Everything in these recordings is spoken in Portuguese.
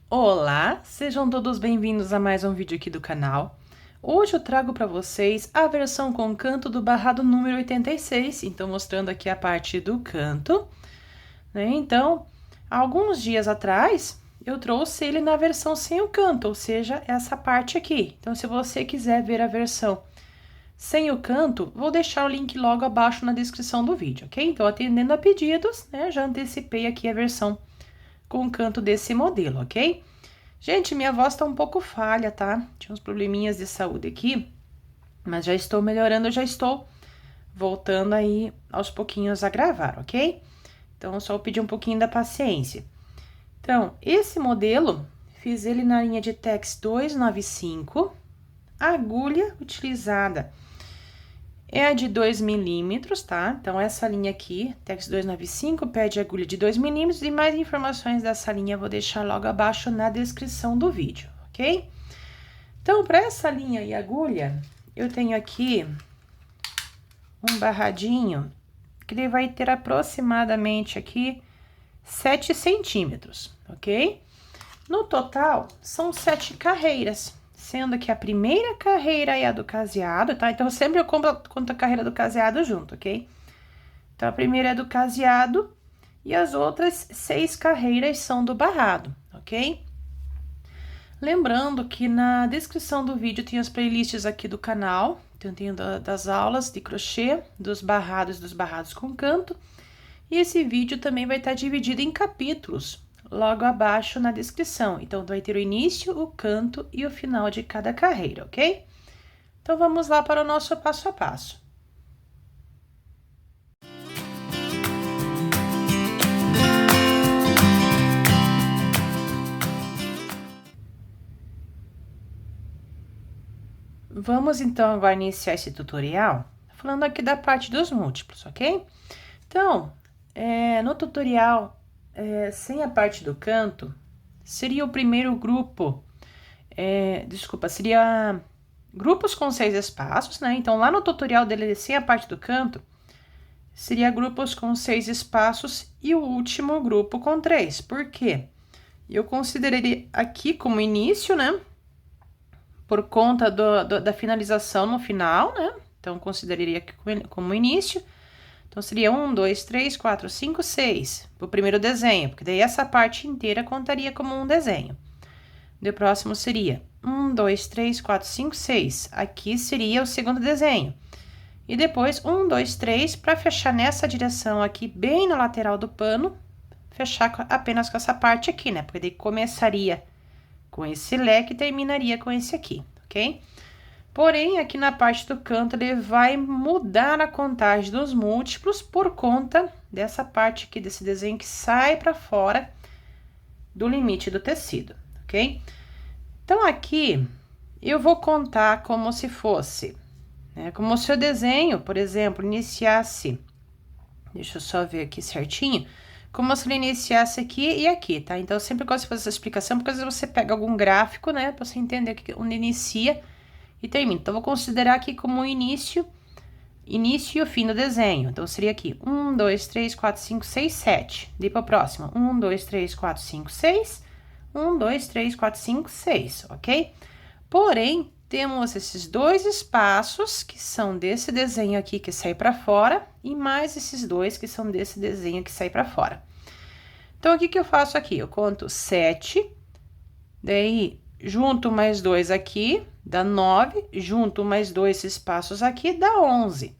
Olá, sejam todos bem-vindos a mais um vídeo aqui do canal. Hoje eu trago para vocês a versão com canto do barrado número 86, então mostrando aqui a parte do canto, né? Então, alguns dias atrás, eu trouxe ele na versão sem o canto, ou seja, essa parte aqui. Então, se você quiser ver a versão sem o canto, vou deixar o link logo abaixo na descrição do vídeo, ok? Então, atendendo a pedidos, né, já antecipei aqui a versão com o canto desse modelo, ok? Gente, minha voz tá um pouco falha, tá? Tinha uns probleminhas de saúde aqui, mas já estou melhorando, já estou voltando aí aos pouquinhos a gravar, ok? Então, só pedir um pouquinho da paciência. Então, esse modelo, fiz ele na linha de Tex 295, a agulha utilizada é a de 2 milímetros, tá? Então, essa linha aqui, Tex 295, pede agulha de 2 milímetros e mais informações dessa linha eu vou deixar logo abaixo na descrição do vídeo, ok? Então, para essa linha e agulha, eu tenho aqui um barradinho que ele vai ter aproximadamente aqui 7 centímetros, ok? No total, são 7 carreiras, sendo que a primeira carreira é a do caseado, tá? Então, sempre eu conto a carreira do caseado junto, ok? Então, a primeira é do caseado e as outras 6 carreiras são do barrado, ok? Lembrando que na descrição do vídeo tem as playlists aqui do canal, então tem das aulas de crochê, dos barrados com canto, e esse vídeo também vai estar dividido em capítulos, logo abaixo na descrição. Então, vai ter o início, o canto e o final de cada carreira, ok? Então, vamos lá para o nosso passo a passo. Vamos, então, agora iniciar esse tutorial falando aqui da parte dos múltiplos, ok? Então, no tutorial, sem a parte do canto, seria o primeiro grupo, seria grupos com 6 espaços, né? Então, lá no tutorial dele, sem a parte do canto, seria grupos com 6 espaços e o último grupo com 3. Por quê? Eu consideraria aqui como início, né? Por conta da finalização no final, né? Então, consideraria aqui como início. Então, seria 1, 2, 3, 4, 5, 6, pro primeiro desenho, porque daí essa parte inteira contaria como um desenho. O próximo seria 1, 2, 3, 4, 5, 6. Aqui seria o segundo desenho. E depois, 1, 2, 3, para fechar nessa direção aqui, bem na lateral do pano, fechar apenas com essa parte aqui, né? Porque daí começaria com esse leque e terminaria com esse aqui, ok? Porém, aqui na parte do canto, ele vai mudar a contagem dos múltiplos por conta dessa parte aqui, desse desenho que sai para fora do limite do tecido, ok? Então, aqui, eu vou contar como se fosse, né? Como se o desenho, por exemplo, iniciasse, deixa eu só ver aqui certinho, como se ele iniciasse aqui e aqui, tá? Então, eu sempre gosto de fazer essa explicação, porque às vezes você pega algum gráfico, né, pra você entender onde inicia e termina. Então, vou considerar aqui como o início e o fim do desenho. Então, seria aqui 1, 2, 3, 4, 5, 6, 7. Daí para o próximo, 1, 2, 3, 4, 5, 6. 1, 2, 3, 4, 5, 6, ok? Porém, temos esses dois espaços que são desse desenho aqui que sai para fora e mais esses dois que são desse desenho que sai para fora. Então, o que que eu faço aqui? Eu conto 7, daí junto mais 2 aqui, dá 9, junto mais 2 espaços aqui, dá 11.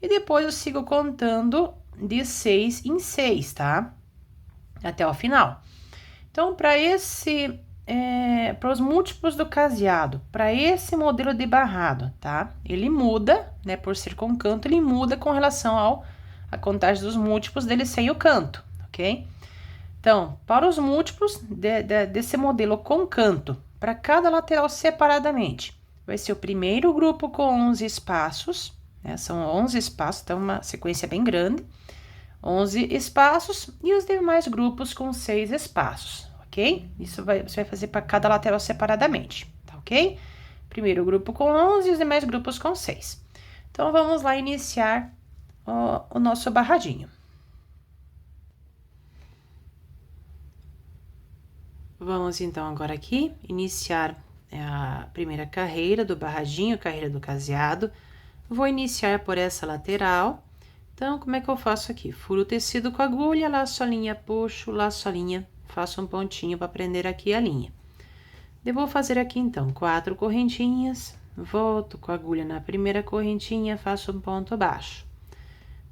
E depois eu sigo contando de 6 em 6, tá? Até o final. Então, para para os múltiplos do caseado, para esse modelo de barrado, tá? Ele muda, né? Por ser com canto, ele muda com relação à contagem dos múltiplos dele sem o canto, ok? Então, para os múltiplos desse modelo com canto, para cada lateral separadamente, vai ser o primeiro grupo com 11 espaços, né? São 11 espaços, então uma sequência bem grande. 11 espaços e os demais grupos com 6 espaços, ok? Isso você vai fazer para cada lateral separadamente, tá ok? Primeiro grupo com 11 e os demais grupos com 6. Então, vamos lá iniciar o nosso barradinho. Vamos, então, agora aqui, iniciar a primeira carreira do barradinho, carreira do caseado. Vou iniciar por essa lateral. Então, como é que eu faço aqui? Furo o tecido com a agulha, laço a linha, puxo, laço a linha, faço um pontinho para prender aqui a linha. Eu vou fazer aqui, então, 4 correntinhas, volto com a agulha na primeira correntinha, faço um ponto baixo.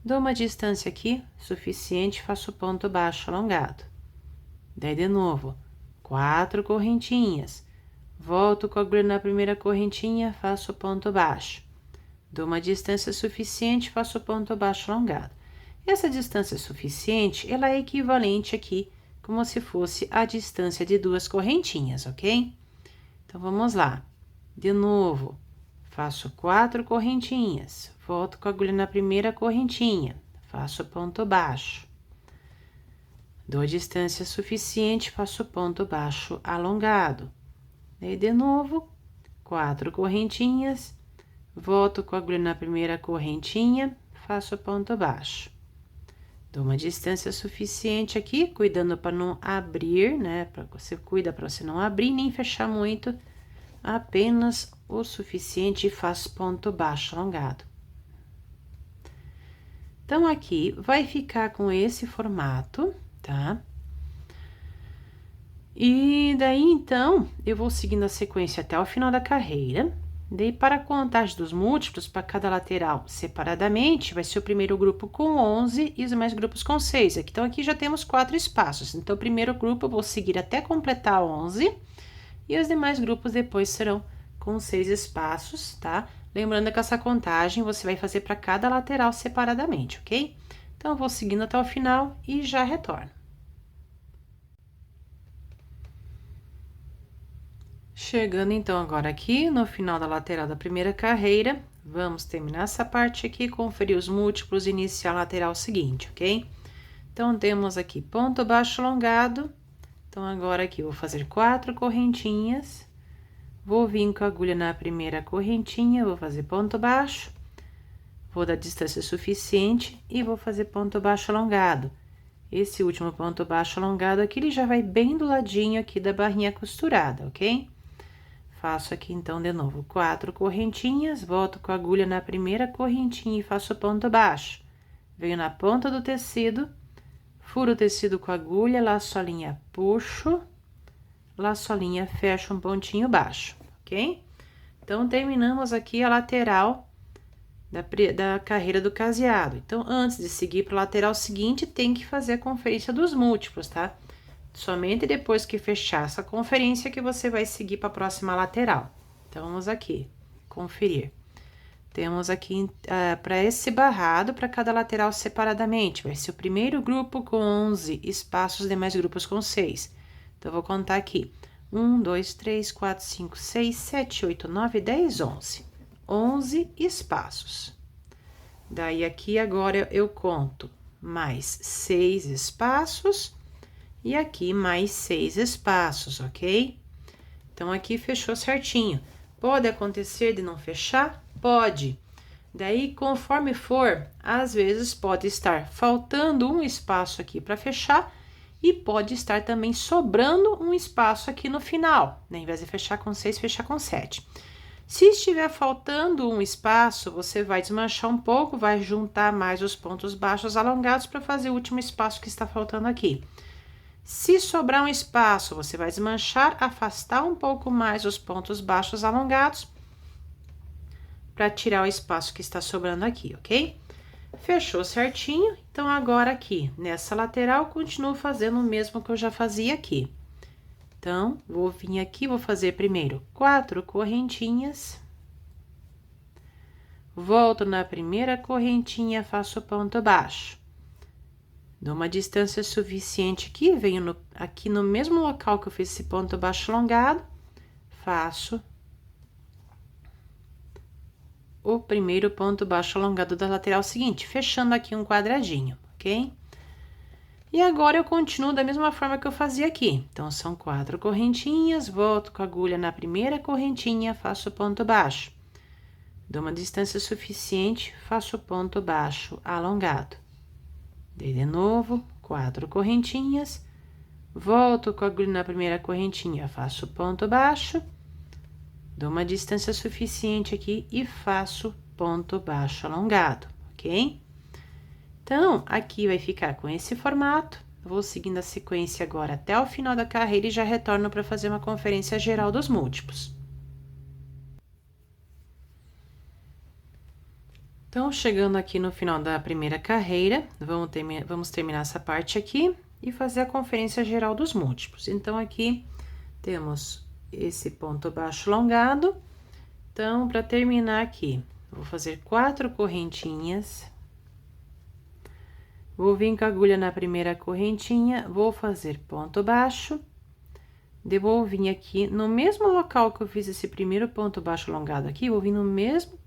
Dou uma distância aqui, suficiente, faço ponto baixo alongado. Daí, de novo, 4 correntinhas, volto com a agulha na primeira correntinha, faço ponto baixo. Dou uma distância suficiente, faço ponto baixo alongado. Essa distância suficiente, ela é equivalente aqui, como se fosse a distância de 2 correntinhas, ok? Então, vamos lá. De novo, faço 4 correntinhas, volto com a agulha na primeira correntinha, faço ponto baixo. Dou a distância suficiente, faço ponto baixo alongado. E de novo, 4 correntinhas, volto com a agulha na primeira correntinha, faço ponto baixo. Dou uma distância suficiente aqui, cuidando para não abrir, né? Você cuida para você não abrir nem fechar muito, apenas o suficiente e faz ponto baixo alongado. Então, aqui vai ficar com esse formato, tá? E daí, então, eu vou seguindo a sequência até o final da carreira. Daí, para a contagem dos múltiplos, para cada lateral separadamente, vai ser o primeiro grupo com 11 e os demais grupos com 6. Então, aqui já temos 4 espaços. Então, o primeiro grupo eu vou seguir até completar 11 e os demais grupos depois serão com 6 espaços, tá? Lembrando que essa contagem você vai fazer para cada lateral separadamente, ok? Então, eu vou seguindo até o final e já retorno. Chegando, então, agora aqui no final da lateral da primeira carreira, vamos terminar essa parte aqui, conferir os múltiplos e iniciar a lateral seguinte, ok? Então, temos aqui ponto baixo alongado. Então, agora aqui eu vou fazer 4 correntinhas. Vou vir com a agulha na primeira correntinha, vou fazer ponto baixo. Vou dar distância suficiente e vou fazer ponto baixo alongado. Esse último ponto baixo alongado aqui, ele já vai bem do ladinho aqui da barrinha costurada, ok? Faço aqui, então, de novo, 4 correntinhas, volto com a agulha na primeira correntinha e faço ponto baixo. Venho na ponta do tecido, furo o tecido com a agulha, laço a linha, puxo, laço a linha, fecho um pontinho baixo, ok? Então, terminamos aqui a lateral da carreira do caseado. Então, antes de seguir para a lateral seguinte, tem que fazer a conferência dos múltiplos, tá? Somente depois que fechar essa conferência que você vai seguir para a próxima lateral. Então, vamos aqui, conferir. Temos aqui, para esse barrado, para cada lateral separadamente, vai ser o primeiro grupo com 11 espaços, demais grupos com 6. Então, eu vou contar aqui. 1, 2, 3, 4, 5, 6, 7, 8, 9, 10, 11. 11 espaços. Daí, aqui, agora, eu conto mais 6 espaços. E aqui, mais 6 espaços, ok? Então, aqui fechou certinho. Pode acontecer de não fechar? Pode. Daí, conforme for, às vezes pode estar faltando um espaço aqui para fechar e pode estar também sobrando um espaço aqui no final, né? Em vez de fechar com 6, fechar com 7. Se estiver faltando um espaço, você vai desmanchar um pouco, vai juntar mais os pontos baixos alongados para fazer o último espaço que está faltando aqui. Se sobrar um espaço, você vai desmanchar, afastar um pouco mais os pontos baixos alongados para tirar o espaço que está sobrando aqui, ok? Fechou certinho, então agora aqui, nessa lateral, continuo fazendo o mesmo que eu já fazia aqui. Então, vou vir aqui, vou fazer primeiro 4 correntinhas. Volto na primeira correntinha, faço ponto baixo. Dou uma distância suficiente aqui, venho aqui no mesmo local que eu fiz esse ponto baixo alongado, faço o primeiro ponto baixo alongado da lateral seguinte, fechando aqui um quadradinho, ok? E agora, eu continuo da mesma forma que eu fazia aqui. Então, são 4 correntinhas, volto com a agulha na primeira correntinha, faço ponto baixo. Dou uma distância suficiente, faço ponto baixo alongado. Dei de novo, 4 correntinhas, volto com a agulha na primeira correntinha, faço ponto baixo, dou uma distância suficiente aqui e faço ponto baixo alongado, ok? Então, aqui vai ficar com esse formato. Vou seguindo a sequência agora até o final da carreira e já retorno para fazer uma conferência geral dos múltiplos. Então, chegando aqui no final da primeira carreira, vamos terminar essa parte aqui e fazer a conferência geral dos múltiplos. Então, aqui temos esse ponto baixo alongado. Então, para terminar aqui, vou fazer 4 correntinhas. Vou vir com a agulha na primeira correntinha, vou fazer ponto baixo. Vou vir aqui no mesmo local que eu fiz esse primeiro ponto baixo alongado aqui, vou vir no mesmo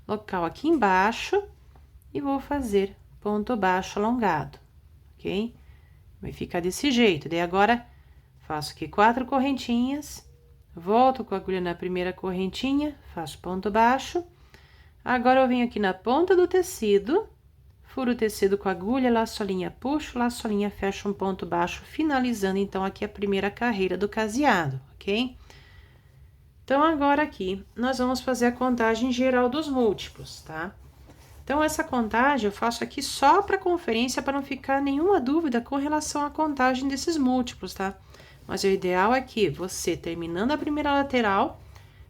local aqui embaixo e vou fazer ponto baixo alongado, ok? Vai ficar desse jeito. Daí, agora, faço aqui 4 correntinhas, volto com a agulha na primeira correntinha, faço ponto baixo. Agora, eu venho aqui na ponta do tecido, furo o tecido com a agulha, laço a linha, puxo, laço a linha, fecho um ponto baixo, finalizando, então, aqui a primeira carreira do caseado, ok? Então, agora aqui, nós vamos fazer a contagem geral dos múltiplos, tá? Então, essa contagem eu faço aqui só para conferência, para não ficar nenhuma dúvida com relação à contagem desses múltiplos, tá? Mas o ideal é que você, terminando a primeira lateral,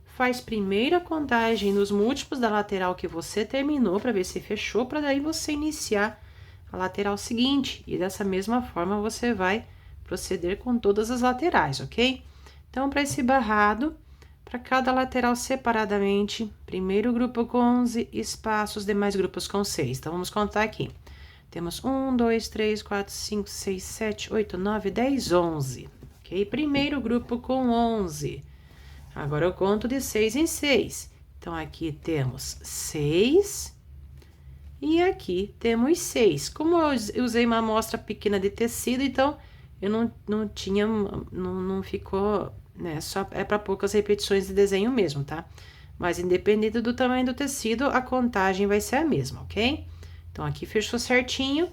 faz primeiro a contagem nos múltiplos da lateral que você terminou, para ver se fechou, para daí você iniciar a lateral seguinte. E dessa mesma forma, você vai proceder com todas as laterais, ok? Então, para esse barrado, para cada lateral separadamente, primeiro grupo com 11 espaços, demais grupos com 6. Então, vamos contar aqui. Temos 1, 2, 3, 4, 5, 6, 7, 8, 9, 10, 11. Ok? Primeiro grupo com 11. Agora, eu conto de 6 em 6. Então, aqui temos 6 e aqui temos 6. Como eu usei uma amostra pequena de tecido, então, eu não ficou, né? Só é para poucas repetições de desenho mesmo, tá? Mas, independente do tamanho do tecido, a contagem vai ser a mesma, ok? Então, aqui fechou certinho,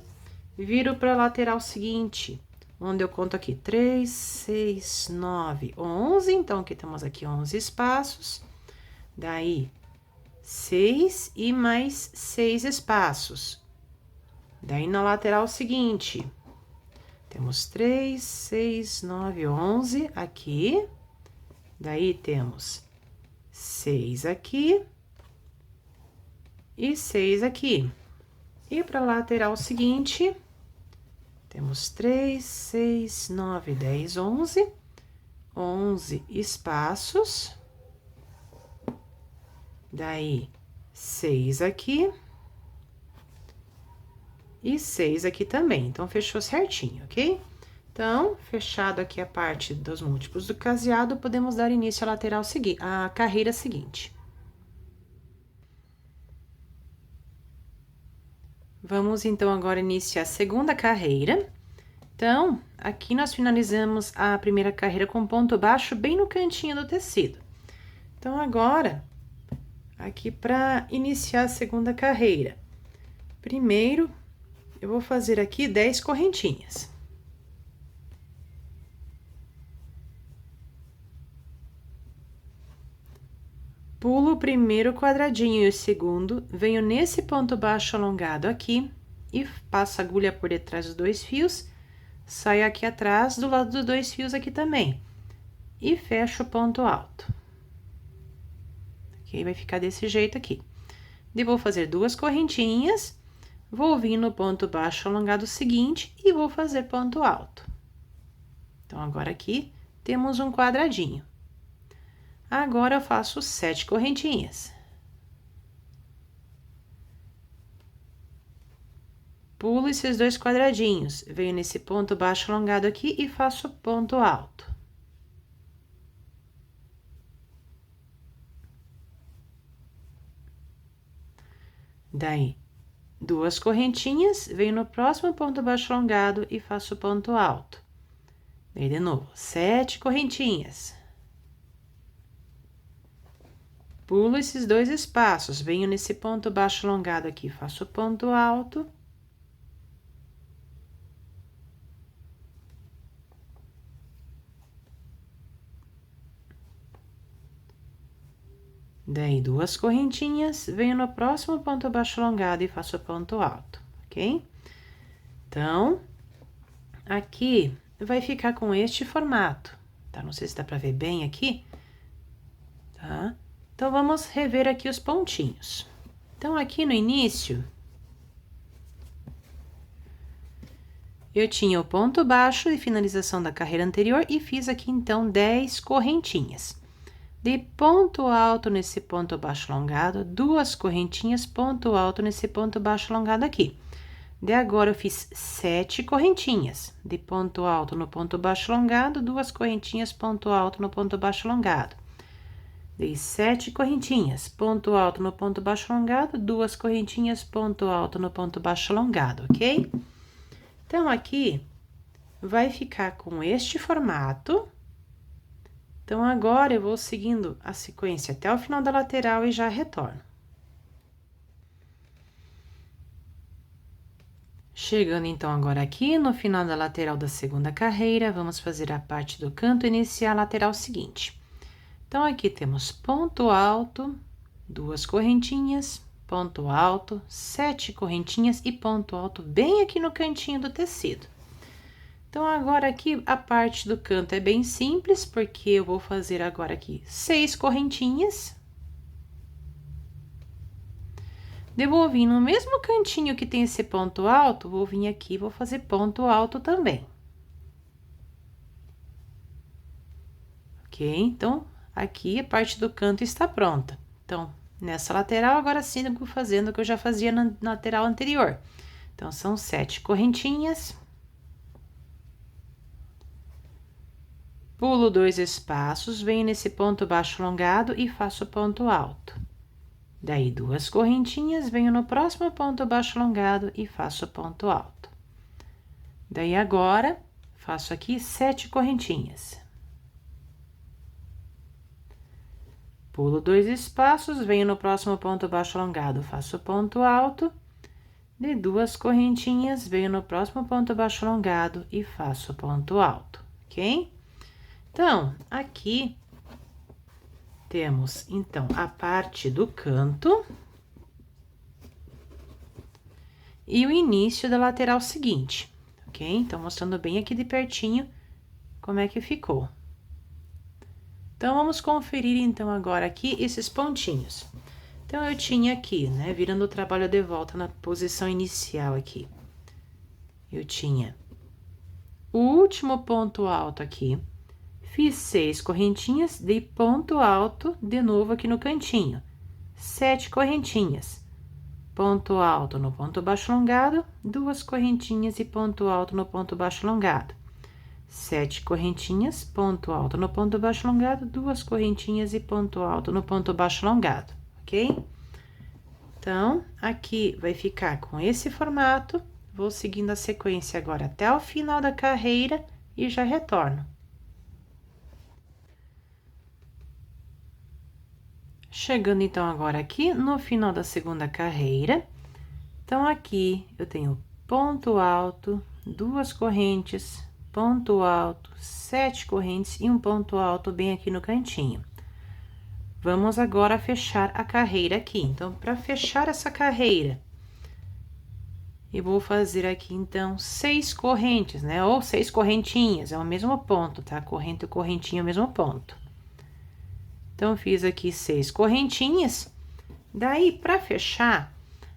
viro para a lateral seguinte, onde eu conto aqui 3, 6, 9, 11. Então, aqui temos aqui 11 espaços. Daí, 6 e mais 6 espaços. Daí, na lateral seguinte, temos 3, 6, 9, 11 aqui. Daí, temos 6 aqui e 6 aqui. E para a lateral seguinte, temos 3, 6, 9, 10, 11. 11 espaços. Daí, 6 aqui. E 6 aqui também. Então, fechou certinho, ok? Então, fechado aqui a parte dos múltiplos do caseado, podemos dar início à lateral seguinte, à carreira seguinte. Vamos, então, agora iniciar a segunda carreira. Então, aqui nós finalizamos a primeira carreira com ponto baixo bem no cantinho do tecido. Então, agora, aqui para iniciar a segunda carreira, primeiro, eu vou fazer aqui 10 correntinhas. Pulo o primeiro quadradinho e o segundo, venho nesse ponto baixo alongado aqui e passo a agulha por detrás dos 2 fios, saio aqui atrás do lado dos 2 fios aqui também e fecho o ponto alto. Ok? Vai ficar desse jeito aqui. E vou fazer 2 correntinhas, vou vir no ponto baixo alongado seguinte e vou fazer ponto alto. Então, agora aqui temos um quadradinho. Agora, eu faço 7 correntinhas. Pulo esses 2 quadradinhos, venho nesse ponto baixo alongado aqui e faço ponto alto. Daí, 2 correntinhas, venho no próximo ponto baixo alongado e faço ponto alto. Daí, de novo, 7 correntinhas. Pulo esses 2 espaços, venho nesse ponto baixo alongado aqui, faço ponto alto. Daí, duas correntinhas, venho no próximo ponto baixo alongado e faço ponto alto, ok? Então, aqui vai ficar com este formato, tá? Não sei se dá pra ver bem aqui, tá? Então, vamos rever aqui os pontinhos. Então, aqui no início, eu tinha o ponto baixo e finalização da carreira anterior e fiz aqui, então, 10 correntinhas. De ponto alto nesse ponto baixo alongado, duas correntinhas, ponto alto nesse ponto baixo alongado aqui. De agora, eu fiz 7 correntinhas. De ponto alto no ponto baixo alongado, duas correntinhas, ponto alto no ponto baixo alongado. Dei 7 correntinhas, ponto alto no ponto baixo alongado, duas correntinhas, ponto alto no ponto baixo alongado, ok? Então, aqui vai ficar com este formato. Então, agora eu vou seguindo a sequência até o final da lateral e já retorno. Chegando, então, agora aqui no final da lateral da segunda carreira, vamos fazer a parte do canto e iniciar a lateral seguinte. Então, aqui temos ponto alto, duas correntinhas, ponto alto, 7 correntinhas e ponto alto bem aqui no cantinho do tecido. Então, agora aqui, a parte do canto é bem simples, porque eu vou fazer agora aqui 6 correntinhas. Vou vir no mesmo cantinho que tem esse ponto alto, vou vir aqui e vou fazer ponto alto também. Ok? Então, aqui a parte do canto está pronta. Então, nessa lateral, agora sigo fazendo o que eu já fazia na lateral anterior. Então, são 7 correntinhas. Pulo 2 espaços, venho nesse ponto baixo alongado e faço ponto alto. Daí, duas correntinhas, venho no próximo ponto baixo alongado e faço ponto alto. Daí, agora, faço aqui 7 correntinhas. Pulo 2 espaços, venho no próximo ponto baixo alongado, faço ponto alto. De duas correntinhas, venho no próximo ponto baixo alongado e faço ponto alto, ok? Então, aqui temos, então, a parte do canto e o início da lateral seguinte, ok? Então, mostrando bem aqui de pertinho como é que ficou. Então, vamos conferir, então, agora aqui esses pontinhos. Então, eu tinha aqui, né, virando o trabalho de volta na posição inicial aqui. Eu tinha o último ponto alto aqui. Fiz 6 correntinhas, dei ponto alto de novo aqui no cantinho. 7 correntinhas. Ponto alto no ponto baixo alongado, duas correntinhas e ponto alto no ponto baixo alongado. 7 correntinhas, ponto alto no ponto baixo alongado, duas correntinhas e ponto alto no ponto baixo alongado, ok? Então, aqui vai ficar com esse formato. Vou seguindo a sequência agora até o final da carreira e já retorno. Chegando, então, agora aqui no final da segunda carreira. Então, aqui eu tenho ponto alto, duas correntes, ponto alto, 7 correntes e um ponto alto bem aqui no cantinho. Vamos agora fechar a carreira aqui. Então, para fechar essa carreira, eu vou fazer aqui, então, 6 correntes, né? Ou 6 correntinhas, é o mesmo ponto, tá? Corrente e correntinha é o mesmo ponto. Então, fiz aqui 6 correntinhas. Daí, para fechar,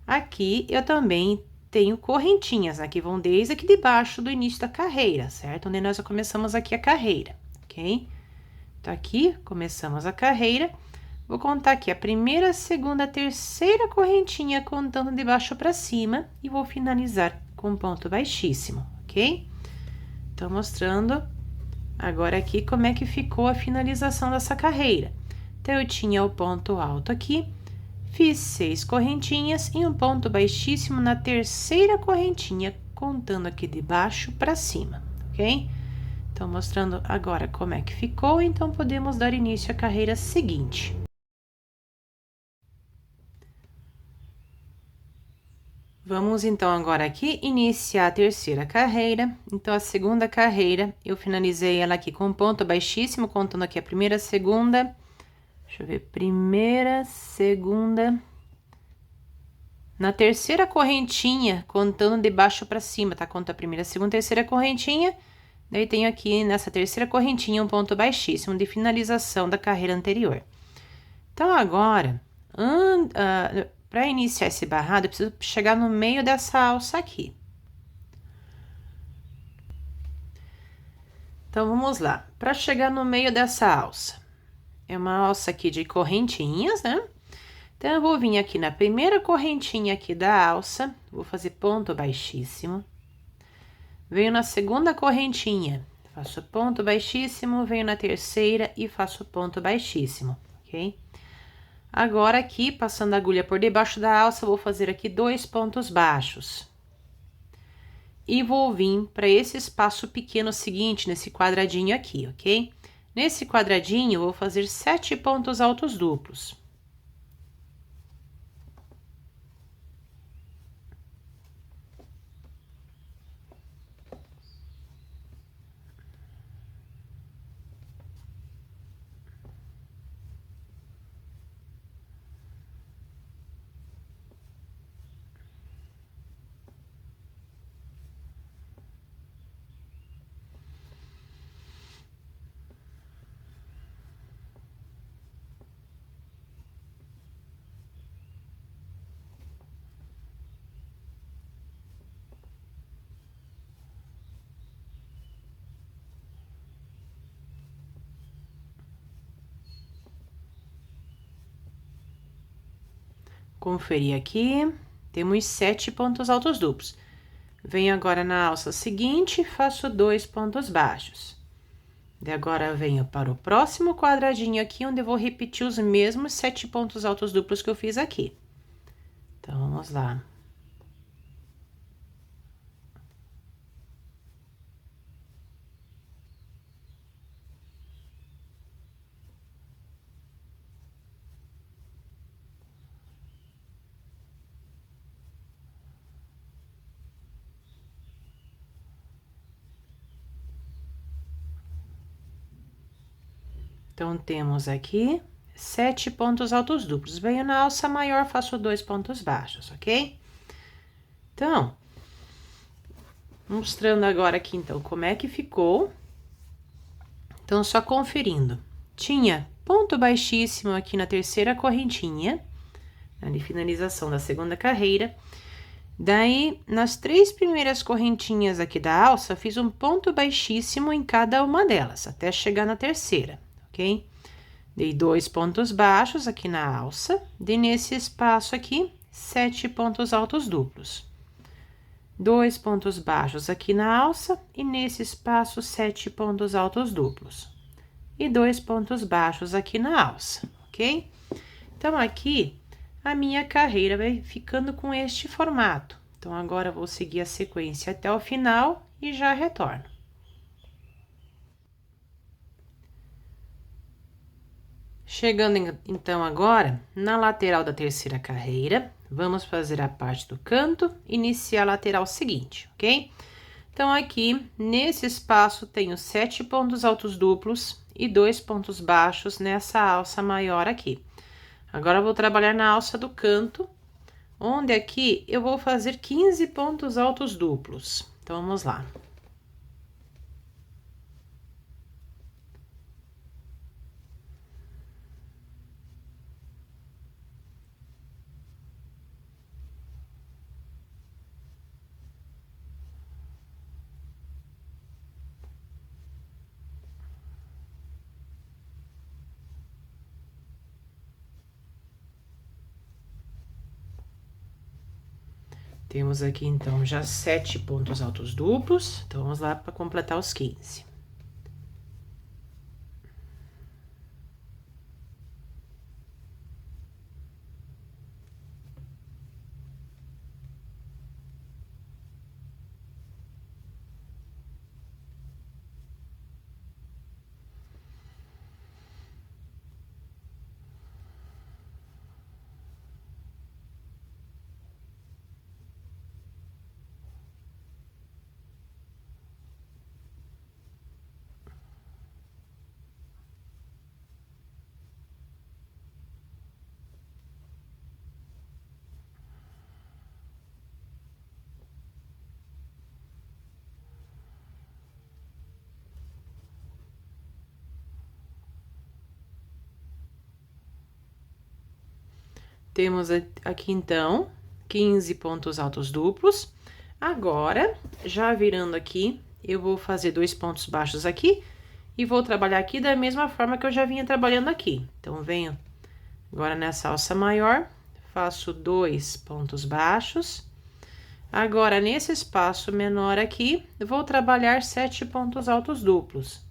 aqui eu também tenho correntinhas, né? Que vão desde aqui de baixo do início da carreira, certo? Onde nós já começamos aqui a carreira, ok? Então, aqui, começamos a carreira. Vou contar aqui a primeira, segunda, terceira correntinha, contando de baixo para cima. E vou finalizar com ponto baixíssimo, ok? Então, mostrando agora aqui como é que ficou a finalização dessa carreira. Então, eu tinha o ponto alto aqui, fiz 6 correntinhas e um ponto baixíssimo na terceira correntinha, contando aqui de baixo para cima, ok? Então, mostrando agora como é que ficou, então, podemos dar início à carreira seguinte. Vamos, então, agora aqui iniciar a terceira carreira. Então, a segunda carreira, eu finalizei ela aqui com ponto baixíssimo, contando aqui a primeira, segunda, Deixa eu ver, primeira, segunda. Na terceira correntinha, contando de baixo para cima, tá? Conta a primeira, segunda, terceira correntinha. Daí tenho aqui nessa terceira correntinha um ponto baixíssimo de finalização da carreira anterior. Então, agora, para iniciar esse barrado, eu preciso chegar no meio dessa alça aqui. Então, vamos lá. Para chegar no meio dessa alça, é uma alça aqui de correntinhas, né? Então, eu vou vir aqui na primeira correntinha aqui da alça, vou fazer ponto baixíssimo. Venho na segunda correntinha, faço ponto baixíssimo, venho na terceira e faço ponto baixíssimo, ok? Agora, aqui, passando a agulha por debaixo da alça, vou fazer aqui 2 pontos baixos. E vou vir para esse espaço pequeno seguinte, nesse quadradinho aqui, ok? Nesse quadradinho, eu vou fazer 7 pontos altos duplos. Conferir aqui, temos 7 pontos altos duplos. Venho agora na alça seguinte, faço 2 pontos baixos. De agora, venho para o próximo quadradinho aqui, onde eu vou repetir os mesmos 7 pontos altos duplos que eu fiz aqui. Então, vamos lá. Então, temos aqui 7 pontos altos duplos. Venho na alça maior, faço 2 pontos baixos, ok? Então, mostrando agora aqui, então, como é que ficou. Então, só conferindo. Tinha ponto baixíssimo aqui na terceira correntinha, né, de finalização da segunda carreira. Daí, nas 3 primeiras correntinhas aqui da alça, fiz um ponto baixíssimo em cada uma delas, até chegar na terceira, ok? Dei 2 pontos baixos aqui na alça, dei nesse espaço aqui, 7 pontos altos duplos. 2 pontos baixos aqui na alça e nesse espaço, 7 pontos altos duplos. E 2 pontos baixos aqui na alça, ok? Então, aqui, a minha carreira vai ficando com este formato. Então, agora, eu vou seguir a sequência até o final e já retorno. Chegando, então, agora, na lateral da terceira carreira, vamos fazer a parte do canto, iniciar a lateral seguinte, ok? Então, aqui, nesse espaço, tenho 7 pontos altos duplos e 2 pontos baixos nessa alça maior aqui. Agora, eu vou trabalhar na alça do canto, onde aqui eu vou fazer 15 pontos altos duplos. Então, vamos lá. Temos aqui, então, já 7 pontos altos duplos. Então, vamos lá para completar os 15. Temos aqui, então, 15 pontos altos duplos. Agora, já virando aqui, eu vou fazer 2 pontos baixos aqui e vou trabalhar aqui da mesma forma que eu já vinha trabalhando aqui. Então, venho agora nessa alça maior, faço 2 pontos baixos. Agora, nesse espaço menor aqui, vou trabalhar 7 pontos altos duplos.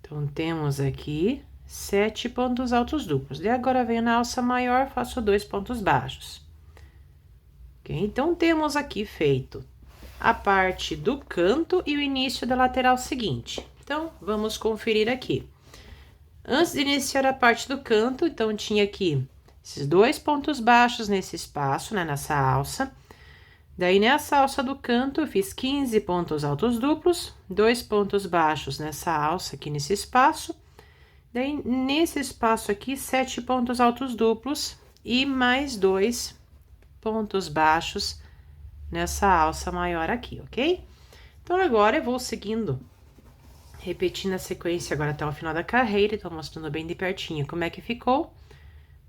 Então, temos aqui 7 pontos altos duplos. E agora, venho na alça maior, faço 2 pontos baixos. Ok? Então, temos aqui feito a parte do canto e o início da lateral seguinte. Então, vamos conferir aqui. Antes de iniciar a parte do canto, então, tinha aqui esses 2 pontos baixos nesse espaço, né, nessa alça. Daí, nessa alça do canto, eu fiz 15 pontos altos duplos, 2 pontos baixos nessa alça aqui nesse espaço. Daí, nesse espaço aqui, 7 pontos altos duplos e mais 2 pontos baixos nessa alça maior aqui, ok? Então, agora eu vou seguindo, repetindo a sequência agora até o final da carreira, tô mostrando bem de pertinho como é que ficou.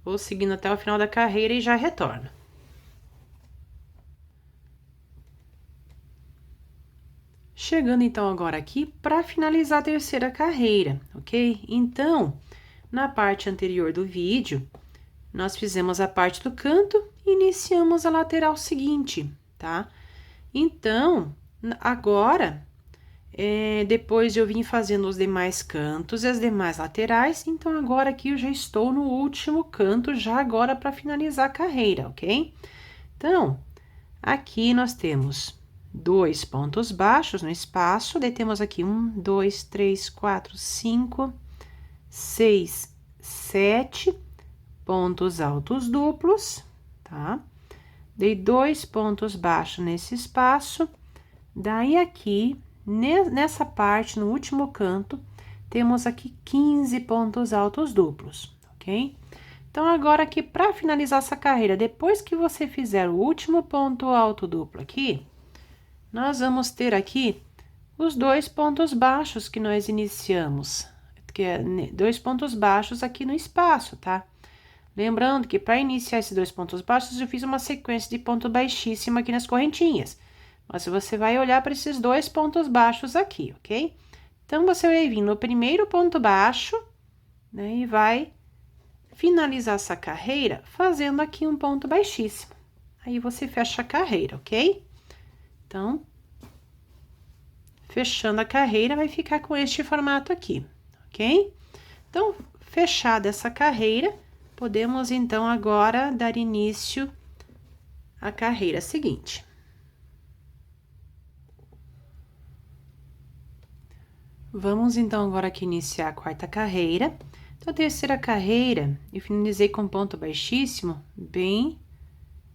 Vou seguindo até o final da carreira e já retorno. Chegando, então, agora aqui para finalizar a terceira carreira, ok? Então, na parte anterior do vídeo, nós fizemos a parte do canto e iniciamos a lateral seguinte, tá? Então, agora, depois eu vim fazendo os demais cantos e as demais laterais, então agora aqui eu já estou no último canto, já agora para finalizar a carreira, ok? Então, aqui nós temos 2 pontos baixos no espaço, daí temos aqui 1, 2, 3, 4, 5, 6, 7 pontos altos duplos, tá? Dei 2 pontos baixos nesse espaço, daí aqui, nessa parte, no último canto, temos aqui 15 pontos altos duplos, ok? Então, agora aqui, para finalizar essa carreira, depois que você fizer o último ponto alto duplo aqui, nós vamos ter aqui os 2 pontos baixos que nós iniciamos, que é 2 pontos baixos aqui no espaço, tá? Lembrando que para iniciar esses 2 pontos baixos, eu fiz uma sequência de ponto baixíssimo aqui nas correntinhas. Mas você vai olhar para esses 2 pontos baixos aqui, ok? Então, você vai vir no primeiro ponto baixo, né? E vai finalizar essa carreira fazendo aqui um ponto baixíssimo. Aí, você fecha a carreira, ok? Então, fechando a carreira, vai ficar com este formato aqui, ok? Então, fechada essa carreira, podemos, então, agora dar início à carreira seguinte. Vamos, então, agora aqui iniciar a quarta carreira. Então, a terceira carreira, eu finalizei com ponto baixíssimo, bem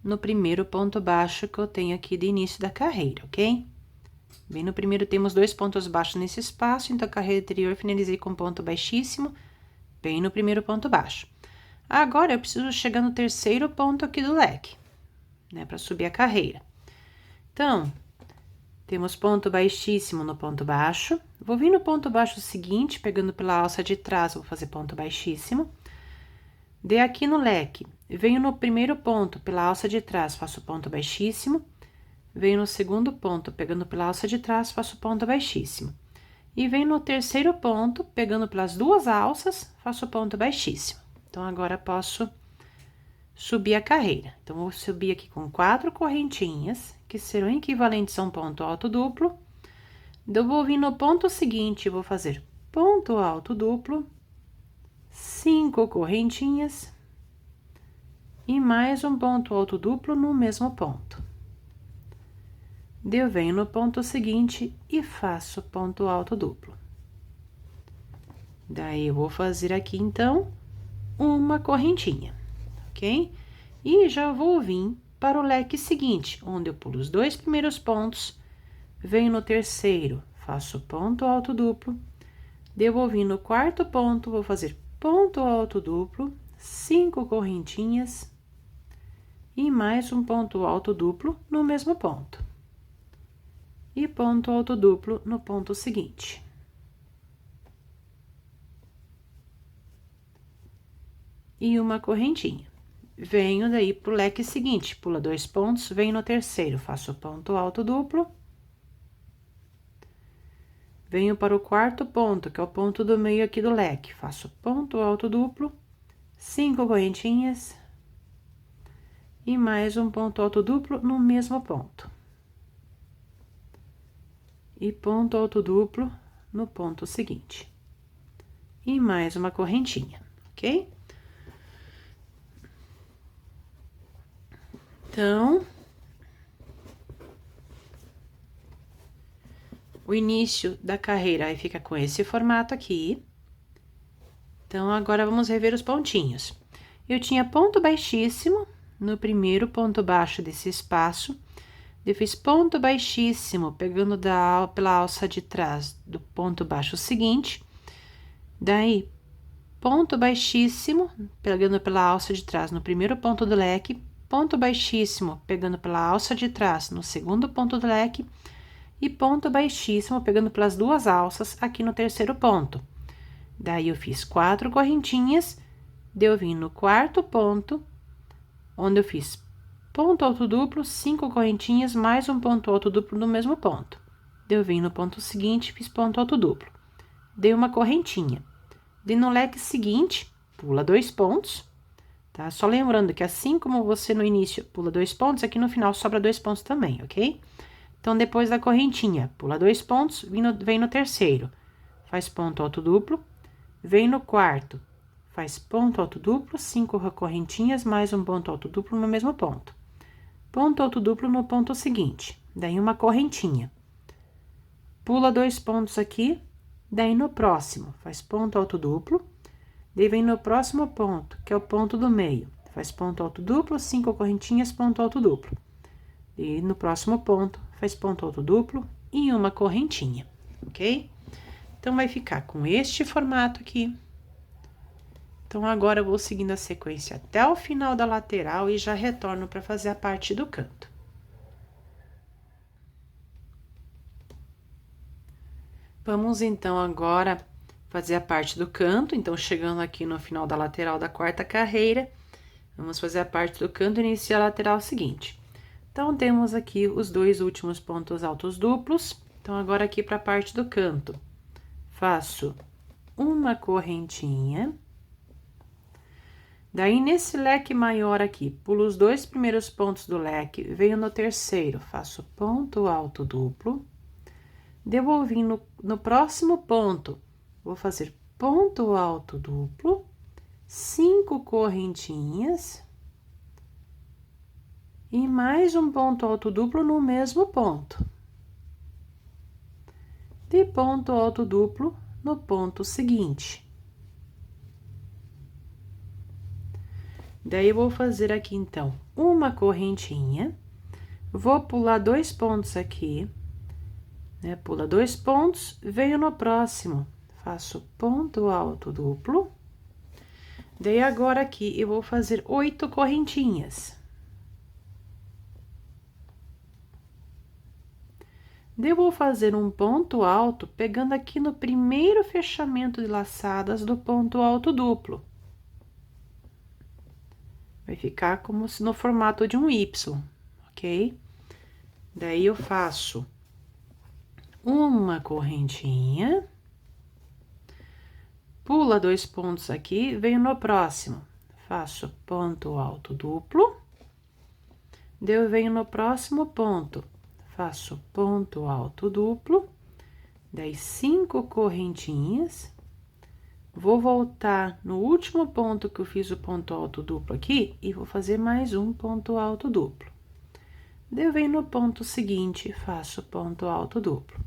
no primeiro ponto baixo que eu tenho aqui de início da carreira, ok? Bem no primeiro temos 2 pontos baixos nesse espaço, então a carreira anterior eu finalizei com ponto baixíssimo, bem no primeiro ponto baixo. Agora, eu preciso chegar no terceiro ponto aqui do leque, né, para subir a carreira. Então, temos ponto baixíssimo no ponto baixo, vou vir no ponto baixo seguinte, pegando pela alça de trás, vou fazer ponto baixíssimo. Daí, aqui no leque, venho no primeiro ponto, pela alça de trás, faço ponto baixíssimo. Venho no segundo ponto, pegando pela alça de trás, faço ponto baixíssimo. E venho no terceiro ponto, pegando pelas 2 alças, faço ponto baixíssimo. Então, agora, posso subir a carreira. Então, vou subir aqui com 4 correntinhas, que serão equivalentes a um ponto alto duplo. Eu vou vir no ponto seguinte, vou fazer ponto alto duplo, 5 correntinhas e mais um ponto alto duplo no mesmo ponto. Eu venho no ponto seguinte e faço ponto alto duplo. Daí, eu vou fazer aqui, então, uma correntinha, ok? E já vou vir para o leque seguinte, onde eu pulo os 2 primeiros pontos, venho no terceiro, faço ponto alto duplo, daí vou vir no quarto ponto, vou fazer ponto alto duplo, 5 correntinhas e mais um ponto alto duplo no mesmo ponto. E ponto alto duplo no ponto seguinte. E uma correntinha. Venho daí pro leque seguinte, pula 2 pontos, venho no terceiro, faço ponto alto duplo. Venho para o quarto ponto, que é o ponto do meio aqui do leque, faço ponto alto duplo, 5 correntinhas e mais um ponto alto duplo no mesmo ponto. E ponto alto duplo no ponto seguinte. E mais uma correntinha, ok? Então, o início da carreira aí fica com esse formato aqui. Então, agora vamos rever os pontinhos. Eu tinha ponto baixíssimo no primeiro ponto baixo desse espaço. Eu fiz ponto baixíssimo, pegando pela alça de trás do ponto baixo seguinte. Daí, ponto baixíssimo, pegando pela alça de trás no primeiro ponto do leque. Ponto baixíssimo, pegando pela alça de trás no segundo ponto do leque, e ponto baixíssimo, pegando pelas duas alças aqui no terceiro ponto. Daí, eu fiz 4 correntinhas, daí eu vim no quarto ponto, onde eu fiz ponto alto duplo, 5 correntinhas, mais um ponto alto duplo no mesmo ponto. Daí, eu vim no ponto seguinte, fiz ponto alto duplo. Dei uma correntinha. Daí, no leque seguinte, pula 2 pontos. Tá? Só lembrando que assim como você no início pula 2 pontos, aqui no final sobra 2 pontos também, ok? Então, depois da correntinha, pula 2 pontos, vem no terceiro, faz ponto alto duplo, vem no quarto, faz ponto alto duplo, 5 correntinhas, mais um ponto alto duplo no mesmo ponto. Ponto alto duplo no ponto seguinte, daí uma correntinha. Pula 2 pontos aqui, daí no próximo, faz ponto alto duplo, daí vem no próximo ponto, que é o ponto do meio. Faz ponto alto duplo, 5 correntinhas, ponto alto duplo. E no próximo ponto, faz ponto alto duplo e uma correntinha, ok? Então, vai ficar com este formato aqui. Então, agora eu vou seguindo a sequência até o final da lateral e já retorno para fazer a parte do canto. Vamos, então, agora fazer a parte do canto. Então, chegando aqui no final da lateral da quarta carreira, vamos fazer a parte do canto e iniciar a lateral seguinte. Então, temos aqui os 2 últimos pontos altos duplos. Então, agora aqui para a parte do canto, faço uma correntinha. Daí, nesse leque maior aqui, pulo os 2 primeiros pontos do leque, venho no terceiro, faço ponto alto duplo. Devolvindo no próximo ponto, vou fazer ponto alto duplo, 5 correntinhas e mais um ponto alto duplo no mesmo ponto. De ponto alto duplo no ponto seguinte. Daí, eu vou fazer aqui, então, uma correntinha, vou pular 2 pontos aqui, né? Pula 2 pontos, venho no próximo, faço ponto alto duplo. Daí, agora aqui, eu vou fazer 8 correntinhas. Daí, eu vou fazer um ponto alto, pegando aqui no primeiro fechamento de laçadas do ponto alto duplo. Vai ficar como se no formato de um Y, ok? Daí, eu faço uma correntinha, pula 2 pontos aqui, venho no próximo, faço ponto alto duplo, daí eu venho no próximo ponto, faço ponto alto duplo, daí 5 correntinhas, vou voltar no último ponto que eu fiz o ponto alto duplo aqui e vou fazer mais um ponto alto duplo. Daí, eu venho no ponto seguinte, faço ponto alto duplo.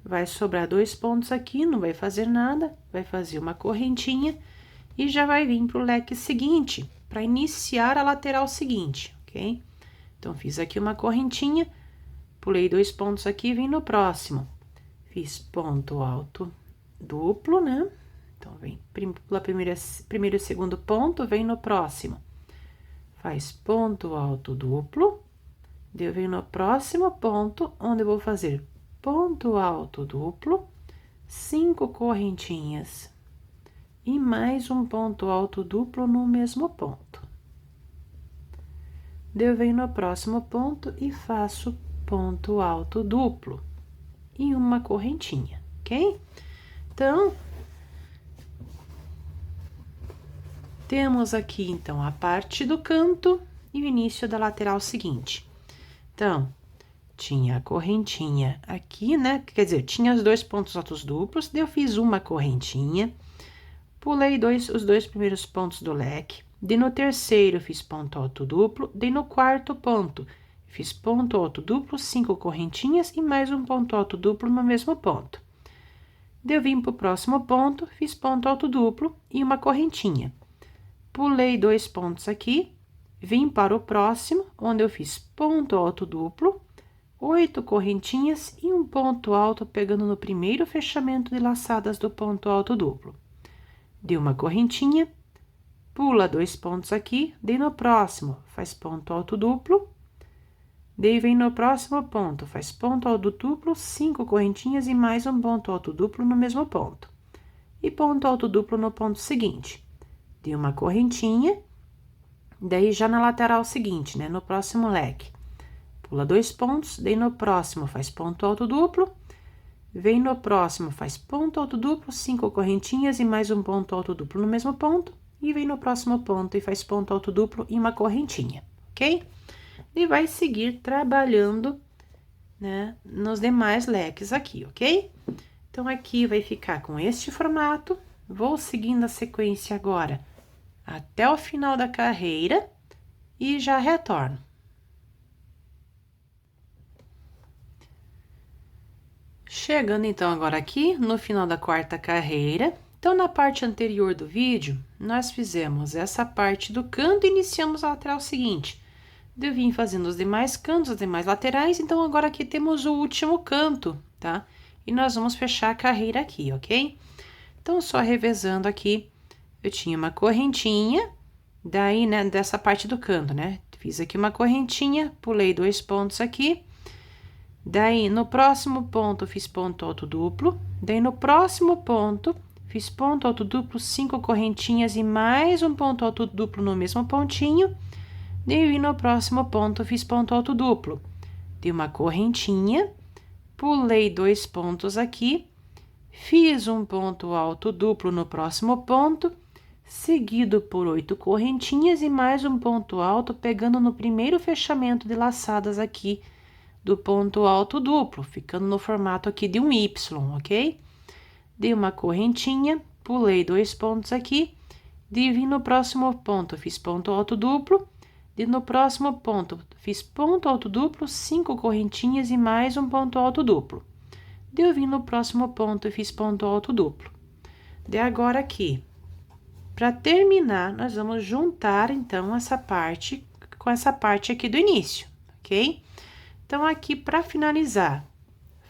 Vai sobrar 2 pontos aqui, não vai fazer nada, vai fazer uma correntinha e já vai vir pro leque seguinte, para iniciar a lateral seguinte, ok? Então, fiz aqui uma correntinha, pulei 2 pontos aqui, vim no próximo. Fiz ponto alto duplo, né? Então, vem pula primeiro e segundo ponto, vem no próximo. Faz ponto alto duplo, eu venho no próximo ponto, onde eu vou fazer ponto alto duplo, 5 correntinhas. E mais um ponto alto duplo no mesmo ponto. Eu venho no próximo ponto e faço ponto alto duplo. E uma correntinha, ok? Então, temos aqui, então, a parte do canto e o início da lateral seguinte. Então, tinha a correntinha aqui, né? Quer dizer, tinha os 2 pontos altos duplos, daí eu fiz uma correntinha, pulei os 2 primeiros pontos do leque, daí no terceiro fiz ponto alto duplo, daí no quarto ponto fiz ponto alto duplo, 5 correntinhas e mais um ponto alto duplo no mesmo ponto. Daí eu vim pro próximo ponto, fiz ponto alto duplo e uma correntinha. Pulei 2 pontos aqui, vim para o próximo, onde eu fiz ponto alto duplo, 8 correntinhas e um ponto alto pegando no primeiro fechamento de laçadas do ponto alto duplo. Dei uma correntinha, pula 2 pontos aqui, dei no próximo, faz ponto alto duplo, daí vem no próximo ponto, faz ponto alto duplo, 5 correntinhas e mais um ponto alto duplo no mesmo ponto. E ponto alto duplo no ponto seguinte. Dei uma correntinha, daí já na lateral seguinte, né, no próximo leque. Pula 2 pontos, daí no próximo faz ponto alto duplo, vem no próximo, faz ponto alto duplo, 5 correntinhas e mais um ponto alto duplo no mesmo ponto, e vem no próximo ponto e faz ponto alto duplo e uma correntinha, ok? E vai seguir trabalhando, né, nos demais leques aqui, ok? Então, aqui vai ficar com este formato, vou seguindo a sequência agora até o final da carreira e já retorno. Chegando, então, agora aqui no final da quarta carreira. Então, na parte anterior do vídeo, nós fizemos essa parte do canto e iniciamos a lateral seguinte. Eu vim fazendo os demais cantos, as demais laterais, então, agora aqui temos o último canto, tá? E nós vamos fechar a carreira aqui, ok? Então, só revezando aqui, eu tinha uma correntinha, daí, né, dessa parte do canto, né? Fiz aqui uma correntinha, pulei 2 pontos aqui. Daí, no próximo ponto, fiz ponto alto duplo. Daí, no próximo ponto, fiz ponto alto duplo, 5 correntinhas e mais um ponto alto duplo no mesmo pontinho. Daí, no próximo ponto, fiz ponto alto duplo. Dei uma correntinha, pulei 2 pontos aqui, fiz um ponto alto duplo no próximo ponto, seguido por 8 correntinhas e mais um ponto alto, pegando no primeiro fechamento de laçadas aqui do ponto alto duplo, ficando no formato aqui de um Y, ok? Dei uma correntinha, pulei 2 pontos aqui, de vim no próximo ponto, fiz ponto alto duplo, de no próximo ponto, fiz ponto alto duplo, 5 correntinhas e mais um ponto alto duplo. De eu vim no próximo ponto e fiz ponto alto duplo. De agora aqui, para terminar, nós vamos juntar, então, essa parte com essa parte aqui do início, ok? Então, aqui, para finalizar,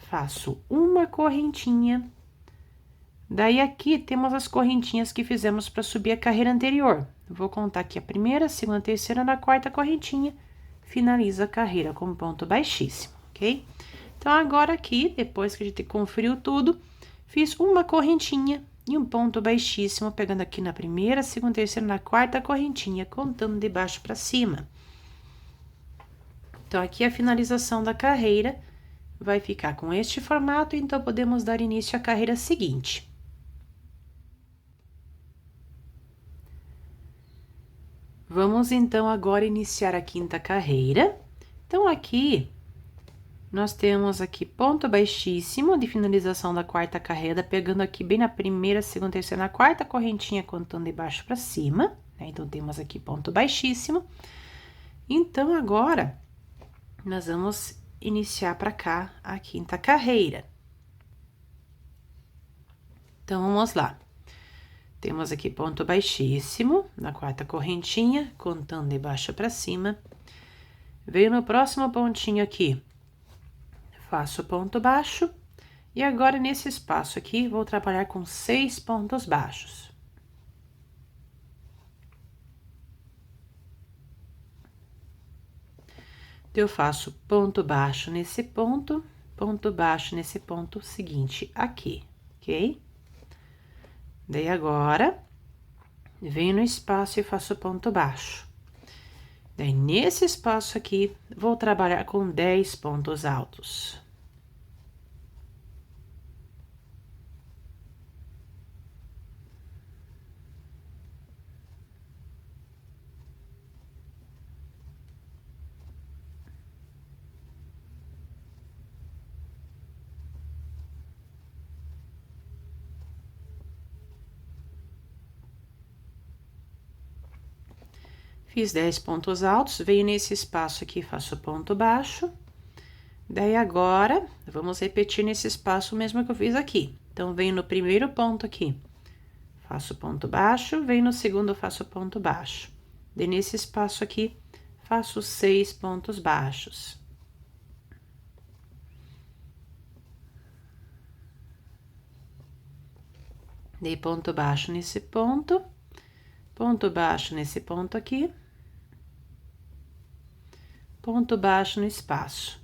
faço uma correntinha. Daí, aqui, temos as correntinhas que fizemos para subir a carreira anterior. Vou contar aqui a primeira, segunda, terceira, na quarta correntinha, finaliza a carreira com ponto baixíssimo, ok? Então, agora aqui, depois que a gente conferiu tudo, fiz uma correntinha e um ponto baixíssimo, pegando aqui na primeira, segunda, terceira, na quarta correntinha, contando de baixo para cima. Então, aqui a finalização da carreira vai ficar com este formato, então, podemos dar início à carreira seguinte. Vamos, então, agora iniciar a quinta carreira. Então, aqui, nós temos aqui ponto baixíssimo de finalização da quarta carreira, pegando aqui bem na primeira, segunda, terceira, na quarta correntinha, contando de baixo para cima, né? Então, temos aqui ponto baixíssimo. Então, agora, nós vamos iniciar para cá a quinta carreira. Então, vamos lá. Temos aqui ponto baixíssimo, na quarta correntinha, contando de baixo para cima. Venho no próximo pontinho aqui, faço ponto baixo. E agora, nesse espaço aqui, vou trabalhar com 6 pontos baixos. Eu faço ponto baixo nesse ponto seguinte aqui, ok? Daí, agora, venho no espaço e faço ponto baixo. Daí, nesse espaço aqui, vou trabalhar com 10 pontos altos. Fiz 10 pontos altos, venho nesse espaço aqui, faço ponto baixo. Daí, agora, vamos repetir nesse espaço mesmo que eu fiz aqui. Então, venho no primeiro ponto aqui, faço ponto baixo, venho no segundo, faço ponto baixo. Daí, nesse espaço aqui, faço 6 pontos baixos. Dei ponto baixo nesse ponto ponto aqui. Ponto baixo no espaço.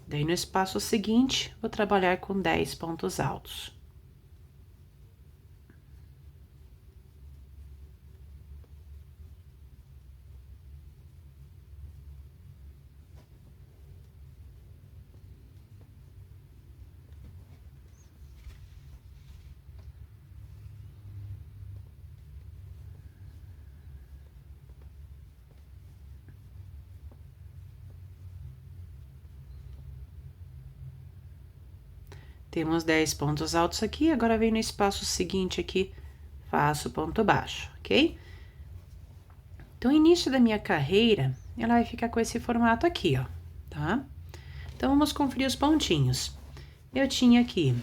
Daí, no espaço seguinte, vou trabalhar com 10 pontos altos. Temos 10 pontos altos aqui, agora venho no espaço seguinte aqui, faço ponto baixo, ok? Então, o início da minha carreira, ela vai ficar com esse formato aqui, ó, tá? Então, vamos conferir os pontinhos. Eu tinha aqui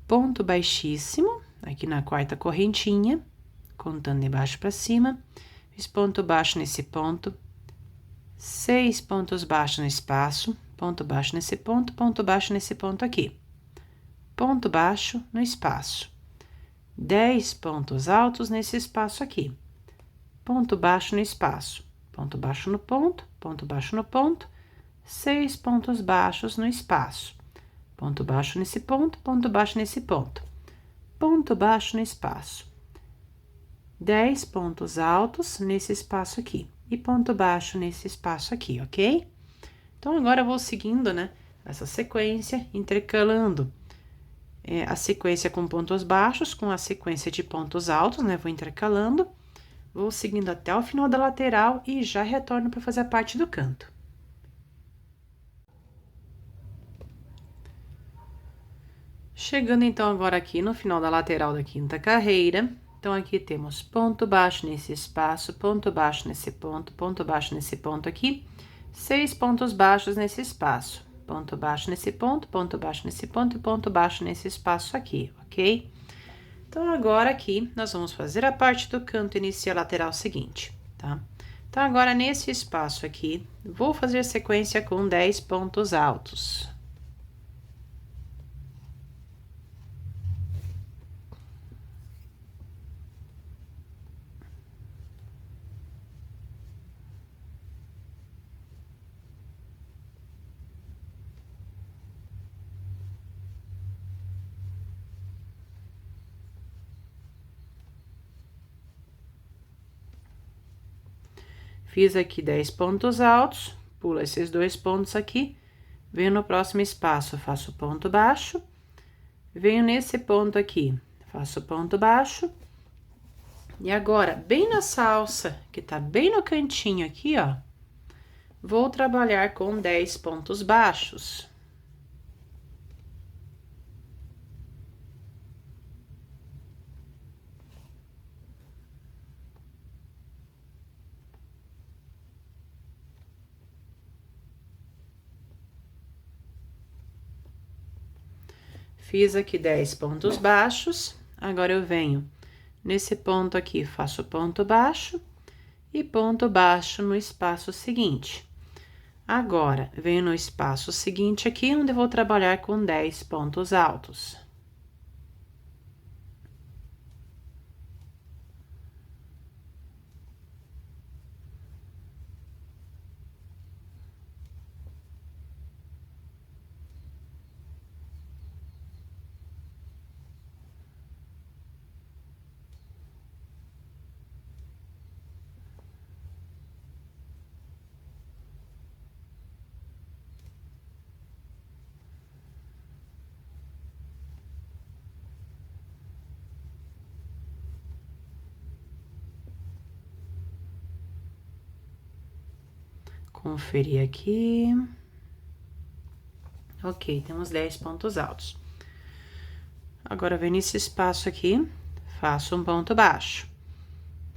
ponto baixíssimo, aqui na quarta correntinha, contando de baixo para cima, fiz ponto baixo nesse ponto, 6 pontos baixos no espaço, ponto baixo nesse ponto baixo nesse ponto aqui. Ponto baixo no espaço. 10 pontos altos nesse espaço aqui. Ponto baixo no espaço. Ponto baixo no ponto baixo no ponto. 6 pontos baixos no espaço. Ponto baixo nesse ponto baixo nesse ponto. Ponto baixo no espaço. 10 pontos altos nesse espaço aqui. E ponto baixo nesse espaço aqui, ok? Então, agora eu vou seguindo, né, essa sequência, intercalando a sequência com pontos baixos, com a sequência de pontos altos, né, vou intercalando, vou seguindo até o final da lateral e já retorno para fazer a parte do canto. Chegando, então, agora aqui no final da lateral da quinta carreira. Então, aqui temos ponto baixo nesse espaço, ponto baixo nesse ponto baixo nesse ponto aqui, 6 pontos baixos nesse espaço, ponto baixo nesse ponto baixo nesse ponto e ponto baixo nesse espaço aqui, ok? Então, agora aqui, nós vamos fazer a parte do canto inicial lateral seguinte, tá? Então, agora, nesse espaço aqui, vou fazer sequência com 10 pontos altos. Fiz aqui 10 pontos altos, pulo esses 2 pontos aqui, venho no próximo espaço, faço ponto baixo, venho nesse ponto aqui, faço ponto baixo, e agora, bem nessa alça, que tá bem no cantinho aqui, ó, vou trabalhar com 10 pontos baixos. Fiz aqui 10 pontos baixos, agora eu venho nesse ponto aqui, faço ponto baixo e ponto baixo no espaço seguinte. Agora, venho no espaço seguinte aqui, onde eu vou trabalhar com 10 pontos altos. Conferir aqui. Ok, temos 10 pontos altos. Agora, venho nesse espaço aqui, faço um ponto baixo.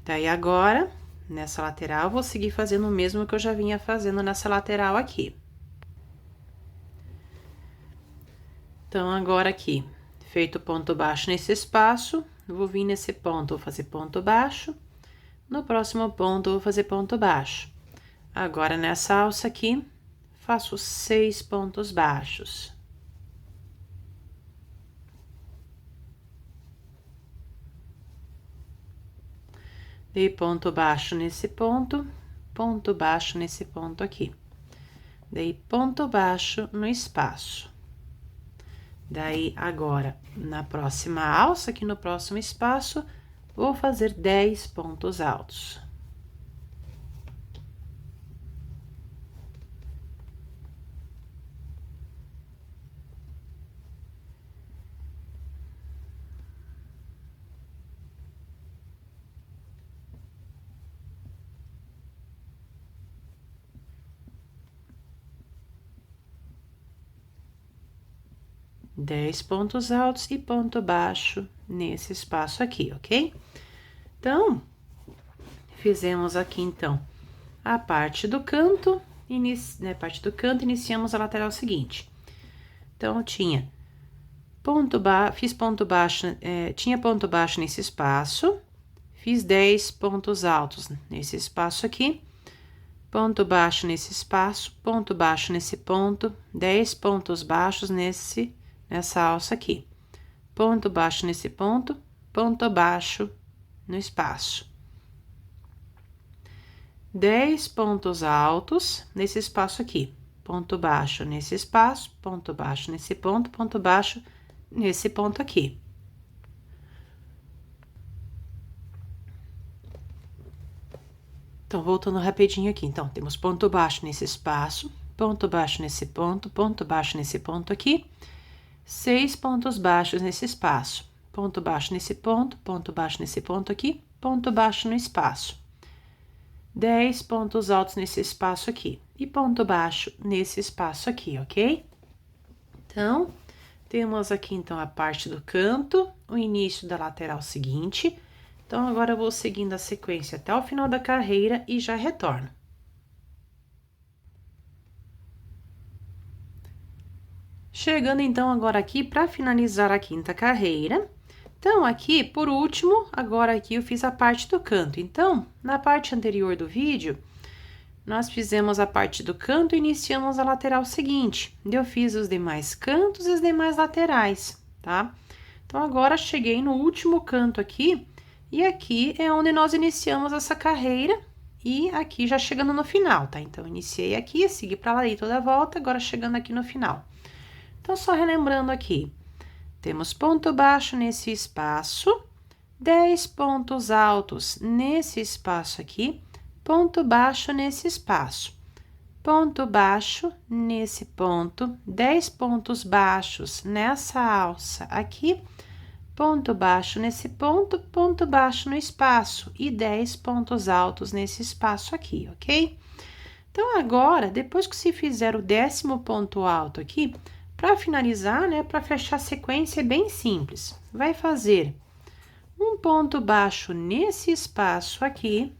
Daí, agora, nessa lateral, vou seguir fazendo o mesmo que eu já vinha fazendo nessa lateral aqui. Então, agora aqui, feito ponto baixo nesse espaço, vou vir nesse ponto, vou fazer ponto baixo. No próximo ponto, vou fazer ponto baixo. Agora, nessa alça aqui, faço 6 pontos baixos. Dei ponto baixo nesse ponto baixo nesse ponto aqui. Dei ponto baixo no espaço. Daí, agora, na próxima alça, aqui no próximo espaço, vou fazer 10 pontos altos. Dez pontos altos e ponto baixo nesse espaço aqui, ok? Então, fizemos aqui, então, a parte do canto, iniciamos a lateral seguinte. Então, eu tinha fiz ponto baixo, tinha ponto baixo nesse espaço, fiz 10 pontos altos nesse espaço aqui, ponto baixo nesse espaço, ponto baixo nesse ponto, 10 pontos baixos nessa alça aqui. Ponto baixo nesse ponto baixo no espaço. 10 pontos altos nesse espaço aqui. Ponto baixo nesse espaço, ponto baixo nesse ponto baixo nesse ponto aqui. Então, voltando rapidinho aqui. Então, temos ponto baixo nesse espaço, ponto baixo nesse ponto baixo nesse ponto aqui. 6 pontos baixos nesse espaço, ponto baixo nesse ponto baixo nesse ponto aqui, ponto baixo no espaço. 10 pontos altos nesse espaço aqui e ponto baixo nesse espaço aqui, ok? Então, temos aqui, então, a parte do canto, o início da lateral seguinte. Então, agora eu vou seguindo a sequência até o final da carreira e já retorno. Chegando, então, agora aqui para finalizar a quinta carreira. Então, aqui, por último, agora aqui eu fiz a parte do canto. Então, na parte anterior do vídeo, nós fizemos a parte do canto e iniciamos a lateral seguinte. Eu fiz os demais cantos e os demais laterais, tá? Então, agora cheguei no último canto aqui, e aqui é onde nós iniciamos essa carreira, e aqui já chegando no final, tá? Então, iniciei aqui, segui pra lá e toda a volta, agora chegando aqui no final. Então, só relembrando aqui, temos ponto baixo nesse espaço, 10 pontos altos nesse espaço aqui, ponto baixo nesse espaço, ponto baixo nesse ponto, 10 pontos baixos nessa alça aqui, ponto baixo nesse ponto baixo no espaço e 10 pontos altos nesse espaço aqui, ok? Então, agora, depois que se fizer o 10º ponto alto aqui, para finalizar, né, para fechar a sequência é bem simples. Vai fazer um ponto baixo nesse espaço aqui.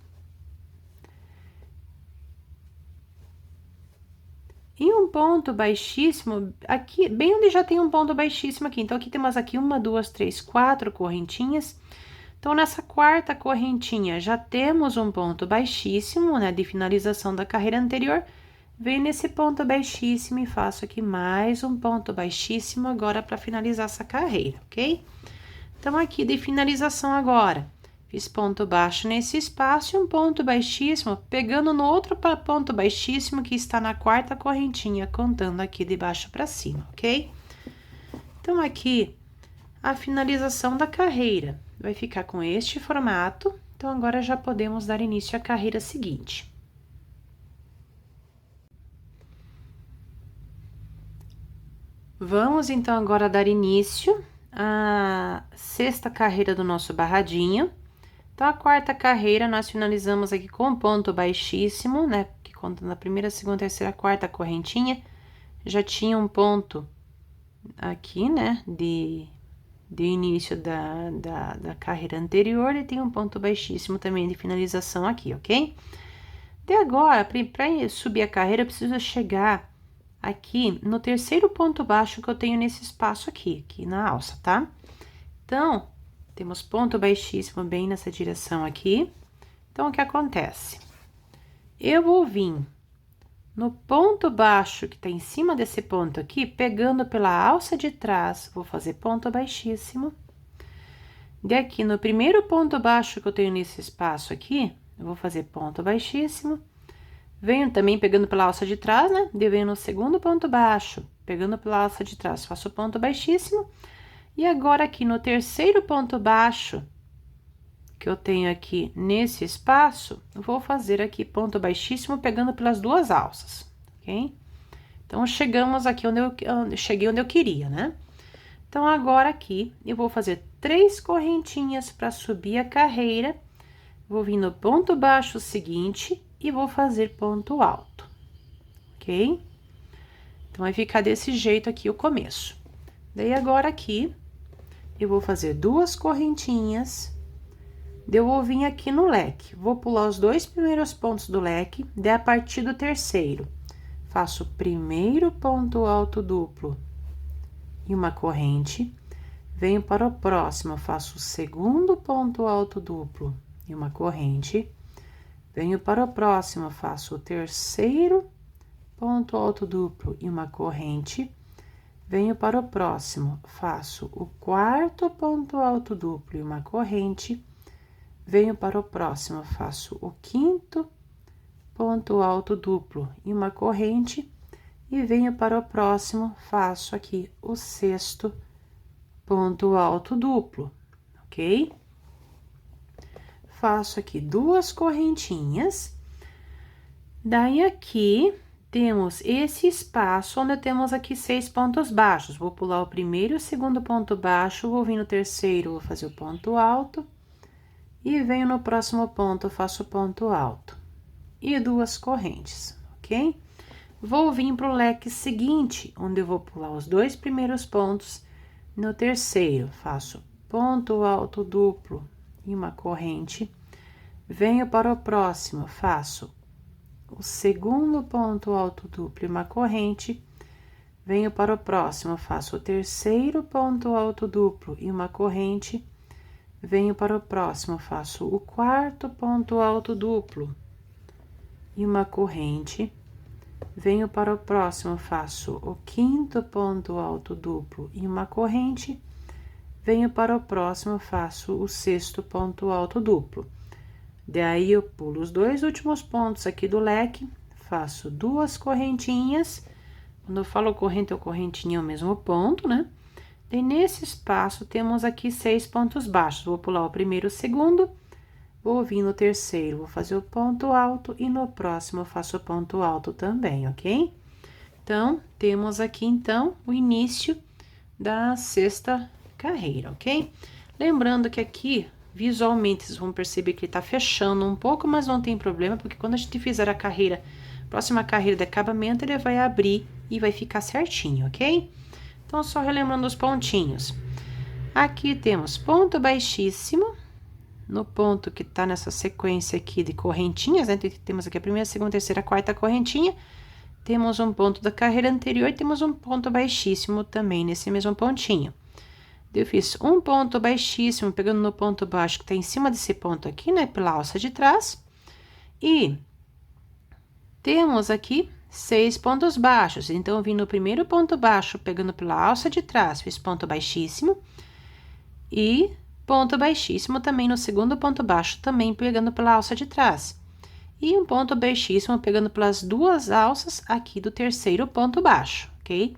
E um ponto baixíssimo, aqui, bem onde já tem um ponto baixíssimo aqui. Então, aqui temos aqui 1, 2, 3, 4 correntinhas. Então, nessa quarta correntinha, já temos um ponto baixíssimo, né, de finalização da carreira anterior. Venho nesse ponto baixíssimo e faço aqui mais um ponto baixíssimo agora para finalizar essa carreira, ok? Então, aqui de finalização agora, fiz ponto baixo nesse espaço e um ponto baixíssimo, pegando no outro ponto baixíssimo que está na quarta correntinha, contando aqui de baixo para cima, ok? Então, aqui, a finalização da carreira vai ficar com este formato. Então, agora já podemos dar início à carreira seguinte. Vamos, então, agora dar início à sexta carreira do nosso barradinho. Então, a quarta carreira, nós finalizamos aqui com ponto baixíssimo, né? Que conta na primeira, segunda, terceira, quarta correntinha. Já tinha um ponto aqui, né? De início da carreira anterior e tem um ponto baixíssimo também de finalização aqui, ok? De agora, para subir a carreira, eu preciso chegar aqui no terceiro ponto baixo que eu tenho nesse espaço aqui na alça, tá? Então, temos ponto baixíssimo bem nessa direção aqui. Então, o que acontece? Eu vou vir no ponto baixo que tá em cima desse ponto aqui, pegando pela alça de trás, vou fazer ponto baixíssimo. De aqui, no primeiro ponto baixo que eu tenho nesse espaço aqui, eu vou fazer ponto baixíssimo. Venho também pegando pela alça de trás, né? Venho no segundo ponto baixo, pegando pela alça de trás, faço ponto baixíssimo. E agora, aqui no terceiro ponto baixo que eu tenho aqui nesse espaço, eu vou fazer aqui ponto baixíssimo, pegando pelas duas alças, ok? Então, chegamos aqui cheguei onde eu queria, né? Então, agora aqui, eu vou fazer 3 correntinhas para subir a carreira. Vou vir no ponto baixo seguinte e vou fazer ponto alto, ok? Então, vai ficar desse jeito aqui o começo. Daí, agora aqui, eu vou fazer 2 correntinhas, eu vou vir aqui no leque, vou pular os 2 primeiros pontos do leque, daí a partir do terceiro, faço o primeiro ponto alto duplo e uma corrente, venho para o próximo, faço o segundo ponto alto duplo e uma corrente, venho para o próximo, faço o terceiro ponto alto duplo e uma corrente, venho para o próximo, faço o quarto ponto alto duplo e uma corrente, venho para o próximo, faço o quinto ponto alto duplo e uma corrente, e venho para o próximo, faço aqui o sexto ponto alto duplo, ok? Faço aqui 2 correntinhas, daí aqui temos esse espaço onde temos aqui 6 pontos baixos. Vou pular o primeiro e o segundo ponto baixo, vou vir no terceiro, vou fazer o ponto alto, e venho no próximo ponto, faço ponto alto, e 2 correntes, ok? Vou vir pro leque seguinte, onde eu vou pular os 2 primeiros pontos, no terceiro, faço ponto alto duplo e uma corrente, venho para o próximo, faço o segundo ponto alto duplo e uma corrente, venho para o próximo, faço o terceiro ponto alto duplo e uma corrente, venho para o próximo, faço o quarto ponto alto duplo e uma corrente, venho para o próximo, faço o quinto ponto alto duplo e uma corrente, venho para o próximo, faço o sexto ponto alto duplo. Daí, eu pulo os 2 últimos pontos aqui do leque, faço 2 correntinhas. Quando eu falo corrente ou correntinha, é o mesmo ponto, né? E nesse espaço, temos aqui 6 pontos baixos. Vou pular o primeiro e o segundo, vou vir no terceiro, vou fazer o ponto alto, e no próximo eu faço o ponto alto também, ok? Então, temos aqui, então, o início da sexta carreira, ok? Lembrando que aqui, visualmente, vocês vão perceber que ele tá fechando um pouco, mas não tem problema, porque quando a gente fizer a carreira, próxima carreira de acabamento, ele vai abrir e vai ficar certinho, ok? Então, só relembrando os pontinhos. Aqui temos ponto baixíssimo, no ponto que tá nessa sequência aqui de correntinhas, né? Temos aqui a primeira, segunda, terceira, quarta correntinha. temos um ponto da carreira anterior e temos um ponto baixíssimo também nesse mesmo pontinho. Eu fiz um ponto baixíssimo, pegando no ponto baixo que tá em cima desse ponto aqui, né, pela alça de trás. E temos aqui 6 pontos baixos. Então, eu vim no primeiro ponto baixo, pegando pela alça de trás, fiz ponto baixíssimo. E ponto baixíssimo também no segundo ponto baixo, também pegando pela alça de trás. E um ponto baixíssimo pegando pelas duas alças aqui do terceiro ponto baixo, ok?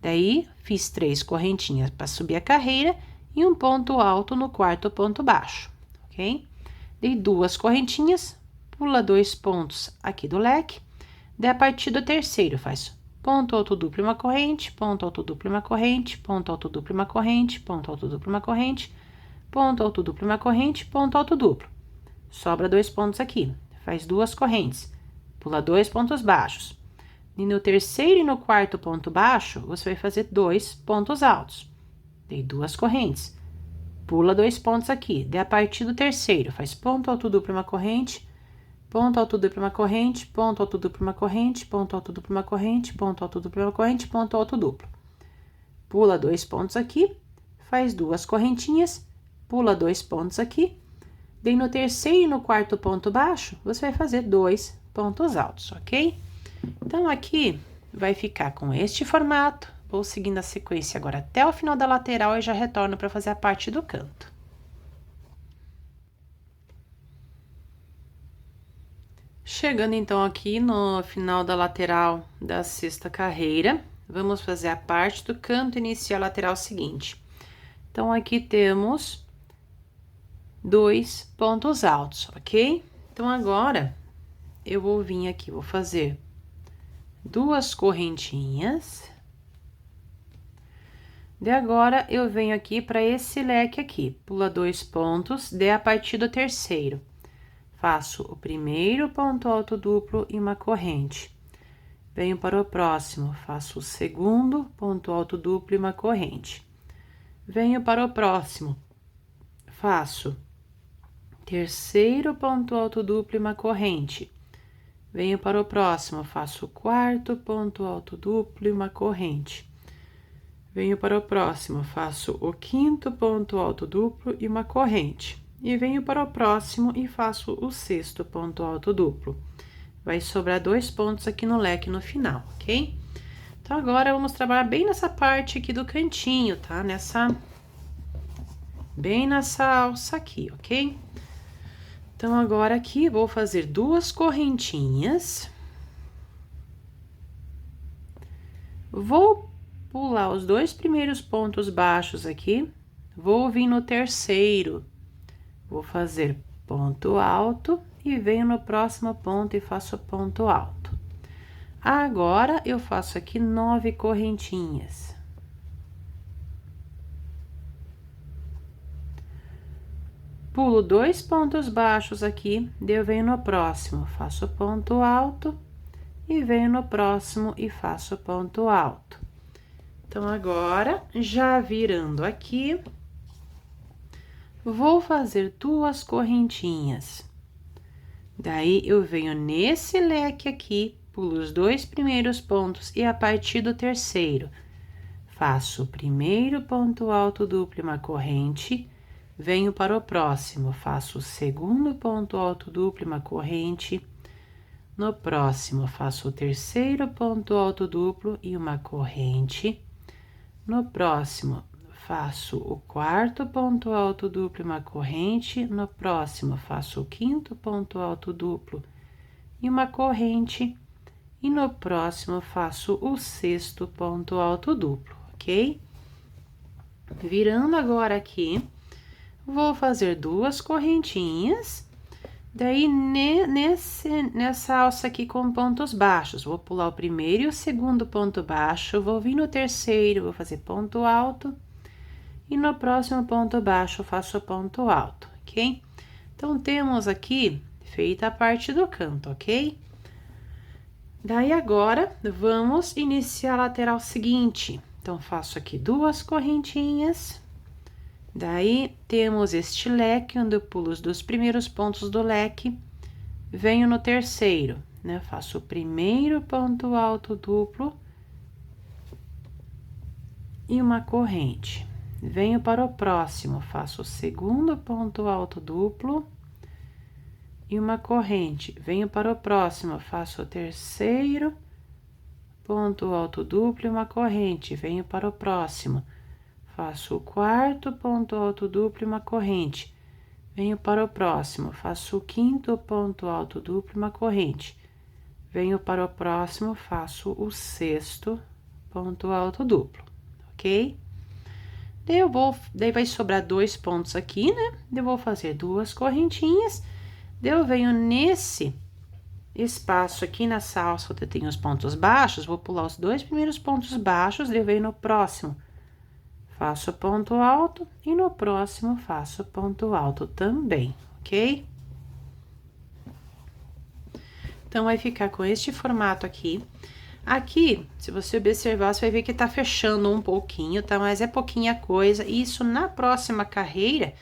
Daí, fiz 3 correntinhas para subir a carreira e um ponto alto no quarto ponto baixo, ok? Dei 2 correntinhas, pula 2 pontos aqui do leque. Daí, a partir do terceiro, faz ponto alto duplo e uma corrente, ponto alto duplo e uma corrente, ponto alto duplo e uma corrente, ponto alto duplo e uma corrente, ponto alto duplo e uma corrente, ponto alto duplo. Sobra 2 pontos aqui, faz 2 correntes, pula 2 pontos baixos. E no terceiro e no quarto ponto baixo, você vai fazer 2 pontos altos. Dei 2 correntes, pula 2 pontos aqui. Daí, a partir do terceiro, faz ponto alto duplo e uma corrente, ponto alto duplo e uma corrente, ponto alto duplo e uma corrente, ponto alto duplo e uma corrente, ponto alto duplo e uma corrente, ponto alto duplo. Pula 2 pontos aqui, faz 2 correntinhas, pula 2 pontos aqui. Daí, no terceiro e no quarto ponto baixo, você vai fazer 2 pontos altos, ok? Então, aqui vai ficar com este formato. Vou seguindo a sequência agora até o final da lateral e já retorno para fazer a parte do canto. Chegando, então, aqui no final da lateral da sexta carreira, vamos fazer a parte do canto inicial lateral seguinte. Então, aqui temos 2 pontos altos, ok? Então, agora, eu vou vir aqui, vou fazer 2 correntinhas. De agora, eu venho aqui para esse leque aqui, pula 2 pontos, a partir do terceiro. Faço o primeiro ponto alto duplo e uma corrente. Venho para o próximo, faço o segundo ponto alto duplo e uma corrente. Venho para o próximo, faço terceiro ponto alto duplo e uma corrente. Venho para o próximo, faço o quarto ponto alto duplo e uma corrente. Venho para o próximo, faço o quinto ponto alto duplo e uma corrente. E venho para o próximo e faço o sexto ponto alto duplo. Vai sobrar 2 pontos aqui no leque no final, ok? Então, agora, vamos trabalhar bem nessa parte aqui do cantinho, tá? Bem nessa alça aqui, ok? Então, agora aqui, vou fazer 2 correntinhas. Vou pular os 2 primeiros pontos baixos aqui. Vou vir no terceiro. Vou fazer ponto alto e venho no próximo ponto e faço ponto alto. Agora, eu faço aqui 9 correntinhas. Pulo 2 pontos baixos aqui, daí eu venho no próximo, faço ponto alto e venho no próximo e faço ponto alto. Então, agora, já virando aqui, vou fazer 2 correntinhas. Daí, eu venho nesse leque aqui, pulo os 2 primeiros pontos e a partir do terceiro, faço o primeiro ponto alto duplo e uma corrente. Venho para o próximo, faço o segundo ponto alto duplo e uma corrente. No próximo, faço o terceiro ponto alto duplo e uma corrente. No próximo, faço o quarto ponto alto duplo e uma corrente. No próximo, faço o quinto ponto alto duplo e uma corrente. E no próximo, faço o sexto ponto alto duplo, ok? Virando agora aqui, vou fazer 2 correntinhas, daí nessa alça aqui com pontos baixos, vou pular o primeiro e o segundo ponto baixo, vou vir no terceiro, vou fazer ponto alto, e no próximo ponto baixo faço ponto alto, ok? Então, temos aqui feita a parte do canto, ok? Daí, agora, vamos iniciar a lateral seguinte. Então, faço aqui 2 correntinhas. Daí, temos este leque, onde eu pulo os 2 primeiros pontos do leque, venho no terceiro, né? Faço o primeiro ponto alto duplo e uma corrente. Venho para o próximo, faço o segundo ponto alto duplo e uma corrente. Venho para o próximo, faço o terceiro ponto alto duplo e uma corrente. Venho para o próximo, faço o quarto ponto alto duplo e uma corrente. Venho para o próximo, faço o quinto ponto alto duplo e uma corrente. Venho para o próximo, faço o sexto ponto alto duplo, ok? Daí vai sobrar 2 pontos aqui, né? Eu vou fazer 2 correntinhas. Daí eu venho nesse espaço aqui nessa alça onde tem os pontos baixos, vou pular os 2 primeiros pontos baixos, daí eu venho no próximo, faço ponto alto e no próximo faço ponto alto também, ok? Então, vai ficar com este formato aqui. Aqui, se você observar, você vai ver que tá fechando um pouquinho, tá? Mas é pouquinha coisa. Isso na próxima carreira,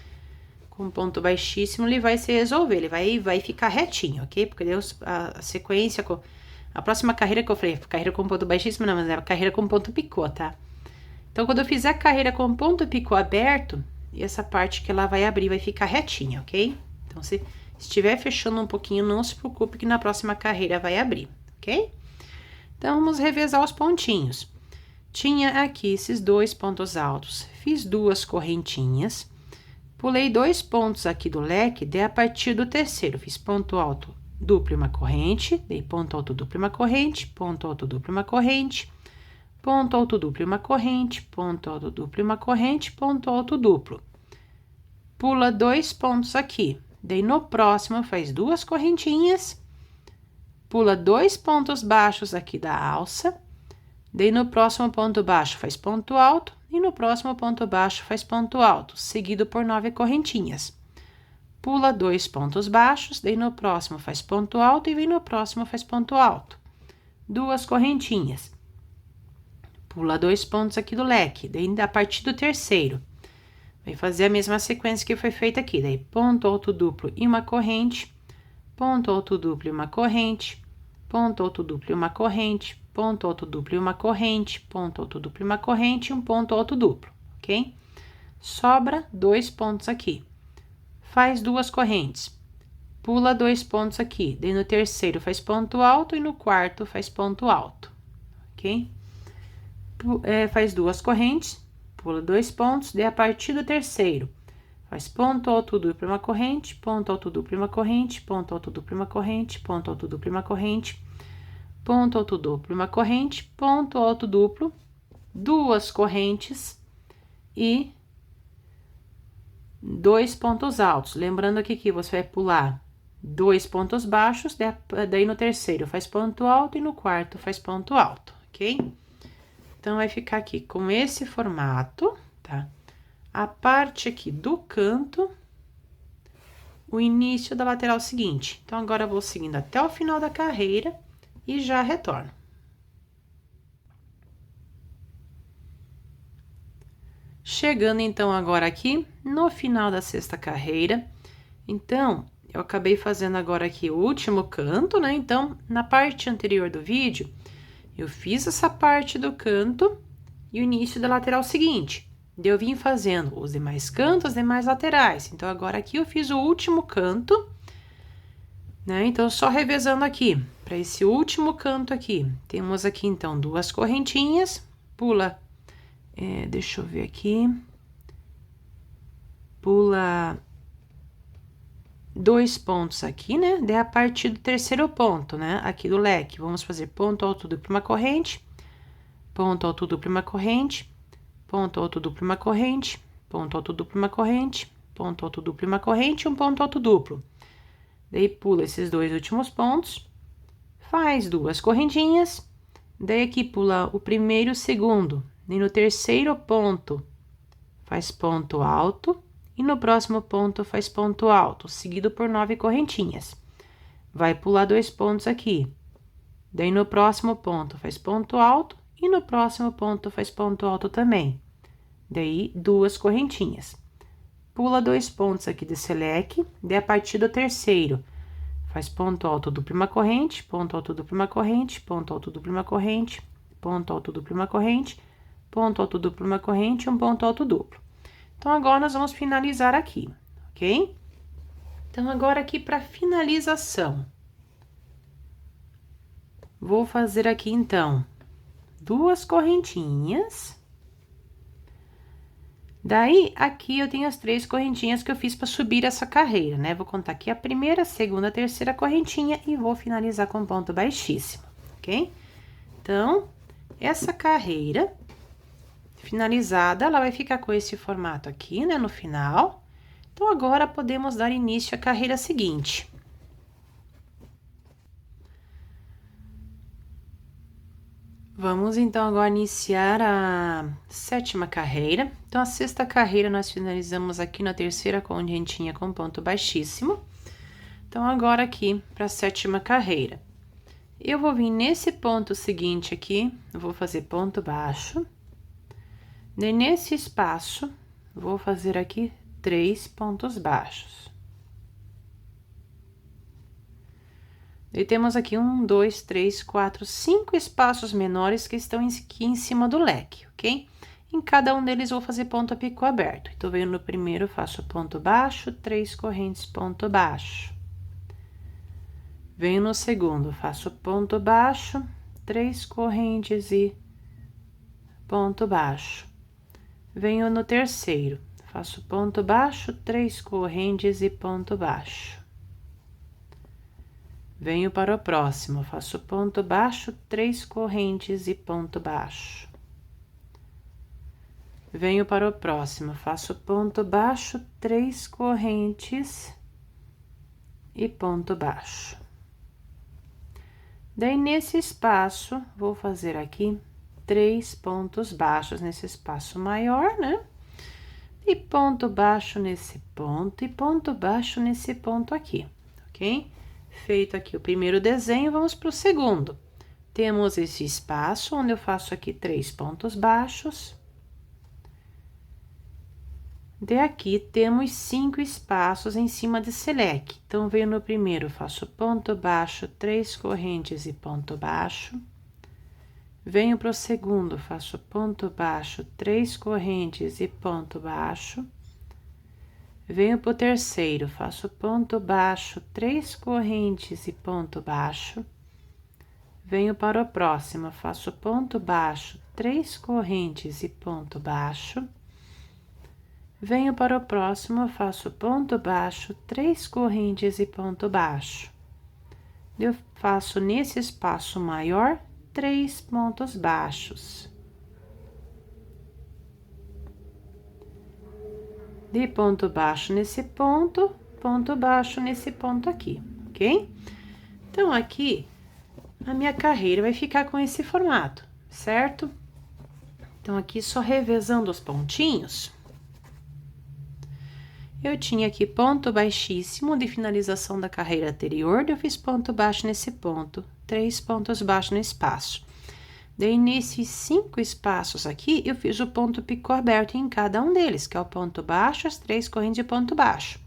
com ponto baixíssimo, ele vai se resolver. Ele vai ficar retinho, ok? Porque Deus, a sequência, a próxima carreira que eu falei, carreira com ponto baixíssimo, não, mas é a carreira com ponto picô, tá? Então, quando eu fizer a carreira com ponto picô aberto, essa parte que ela vai abrir vai ficar retinha, ok? Então, se estiver fechando um pouquinho, não se preocupe que na próxima carreira vai abrir, ok? Então, vamos revezar os pontinhos. Tinha aqui esses 2 pontos altos, fiz 2 correntinhas, pulei 2 pontos aqui do leque, daí a partir do terceiro, fiz ponto alto duplo e uma corrente, dei ponto alto duplo e uma corrente, ponto alto duplo e uma corrente, ponto alto duplo e uma corrente, ponto alto duplo e uma corrente, ponto alto duplo. Pula 2 pontos aqui. Daí, no próximo, faz 2 correntinhas, pula 2 pontos baixos aqui da alça, daí no próximo ponto baixo faz ponto alto, e no próximo ponto baixo faz ponto alto, seguido por 9 correntinhas. Pula 2 pontos baixos, daí no próximo faz ponto alto, e vem no próximo faz ponto alto. 2 correntinhas. Pula 2 pontos aqui do leque, daí a partir do terceiro. Vai fazer a mesma sequência que foi feita aqui, daí ponto alto duplo e uma corrente, ponto alto duplo e uma corrente, ponto alto duplo e uma corrente, ponto alto duplo e uma corrente, ponto alto duplo e uma corrente e um ponto alto duplo, ok? Sobra 2 pontos aqui. Faz 2 correntes, pula 2 pontos aqui, daí no terceiro faz ponto alto e no quarto faz ponto alto, ok? Faz 2 correntes, pula 2 pontos, daí a partir do terceiro, faz ponto alto duplo e uma corrente, ponto alto duplo e uma corrente, ponto alto duplo e uma corrente, ponto alto duplo e uma corrente, ponto alto duplo e uma corrente, ponto alto duplo, 2 correntes e 2 pontos altos. Lembrando aqui que você vai pular 2 pontos baixos, daí no terceiro faz ponto alto e no quarto faz ponto alto, ok? Então, vai ficar aqui com esse formato, tá? A parte aqui do canto, o início da lateral seguinte. Então, agora eu vou seguindo até o final da carreira e já retorno. Chegando, então, agora aqui no final da 6ª carreira. Então, eu acabei fazendo agora aqui o último canto, né? Então, na parte anterior do vídeo, eu fiz essa parte do canto e o início da lateral seguinte. Eu vim fazendo os demais cantos, os demais laterais. Então, agora aqui eu fiz o último canto, né? Então, só revezando aqui, para esse último canto aqui. Temos aqui, então, 2 correntinhas, pula, deixa eu ver aqui, pula 2 pontos aqui, né? Daí, a partir do terceiro ponto, né? Aqui do leque, vamos fazer ponto alto duplo uma corrente, ponto alto duplo uma corrente, ponto alto duplo uma corrente, ponto alto duplo uma corrente, ponto alto duplo uma corrente e um ponto alto duplo. Daí, pula esses 2 últimos pontos, faz 2 correntinhas, daí aqui pula o primeiro e o segundo, e no terceiro ponto faz ponto alto, e no próximo ponto faz ponto alto, seguido por 9 correntinhas. Vai pular 2 pontos aqui. Daí, no próximo ponto, faz ponto alto, e no próximo ponto faz ponto alto também. Daí, 2 correntinhas. Pula 2 pontos aqui desse leque, daí a partir do terceiro, Faz ponto alto, duplo, uma corrente, ponto alto, duplo, uma corrente, ponto alto, duplo, uma corrente, ponto alto, duplo, uma corrente, ponto alto, duplo, uma corrente, um ponto alto, duplo. Então, agora nós vamos finalizar aqui, ok? Então, agora aqui para finalização. Vou fazer aqui, então, 2 correntinhas. Daí, aqui eu tenho as 3 correntinhas que eu fiz para subir essa carreira, né? Vou contar aqui a primeira, segunda, terceira correntinha e vou finalizar com ponto baixíssimo, ok? Então, essa carreira finalizada, ela vai ficar com esse formato aqui, né, no final. Então, agora podemos dar início à carreira seguinte. Vamos, então, agora iniciar a 7ª carreira. Então, a 6ª carreira nós finalizamos aqui na terceira correntinha com ponto baixíssimo. Então, agora aqui para a 7ª carreira. Eu vou vir nesse ponto seguinte aqui, eu vou fazer ponto baixo. Daí, nesse espaço, vou fazer aqui 3 pontos baixos. E temos aqui 1, 2, 3, 4, 5 espaços menores que estão aqui em cima do leque, ok? Em cada um deles, vou fazer ponto a picô aberto. Então, venho no primeiro, faço ponto baixo, 3 correntes, ponto baixo. Venho no segundo, faço ponto baixo, 3 correntes e ponto baixo. Venho no terceiro, faço ponto baixo, 3 correntes e ponto baixo. Venho para o próximo, faço ponto baixo, 3 correntes e ponto baixo. Venho para o próximo, faço ponto baixo, 3 correntes e ponto baixo. Daí, nesse espaço, vou fazer aqui 3 pontos baixos nesse espaço maior, né? E ponto baixo nesse ponto e ponto baixo nesse ponto aqui, ok? Feito aqui o primeiro desenho, vamos para o segundo. Temos esse espaço onde eu faço aqui 3 pontos baixos. De aqui, temos 5 espaços em cima desse leque. Então, venho no primeiro, faço ponto baixo, 3 correntes e ponto baixo. Venho para o segundo, faço ponto baixo, 3 correntes e ponto baixo. Venho para o terceiro, faço ponto baixo, 3 correntes e ponto baixo. Venho para o próximo, faço ponto baixo, 3 correntes e ponto baixo. Venho para o próximo, faço ponto baixo, 3 correntes e ponto baixo. Eu faço nesse espaço maior, 3 pontos baixos. De ponto baixo nesse ponto baixo nesse ponto aqui, ok? Então, aqui, a minha carreira vai ficar com esse formato, certo? Então, aqui, só revezando os pontinhos, eu tinha aqui ponto baixíssimo de finalização da carreira anterior, eu fiz ponto baixo nesse ponto, 3 pontos baixos no espaço. Daí, nesses 5 espaços aqui, eu fiz o ponto picô aberto em cada um deles, que é o ponto baixo, as 3 correntes de ponto baixo.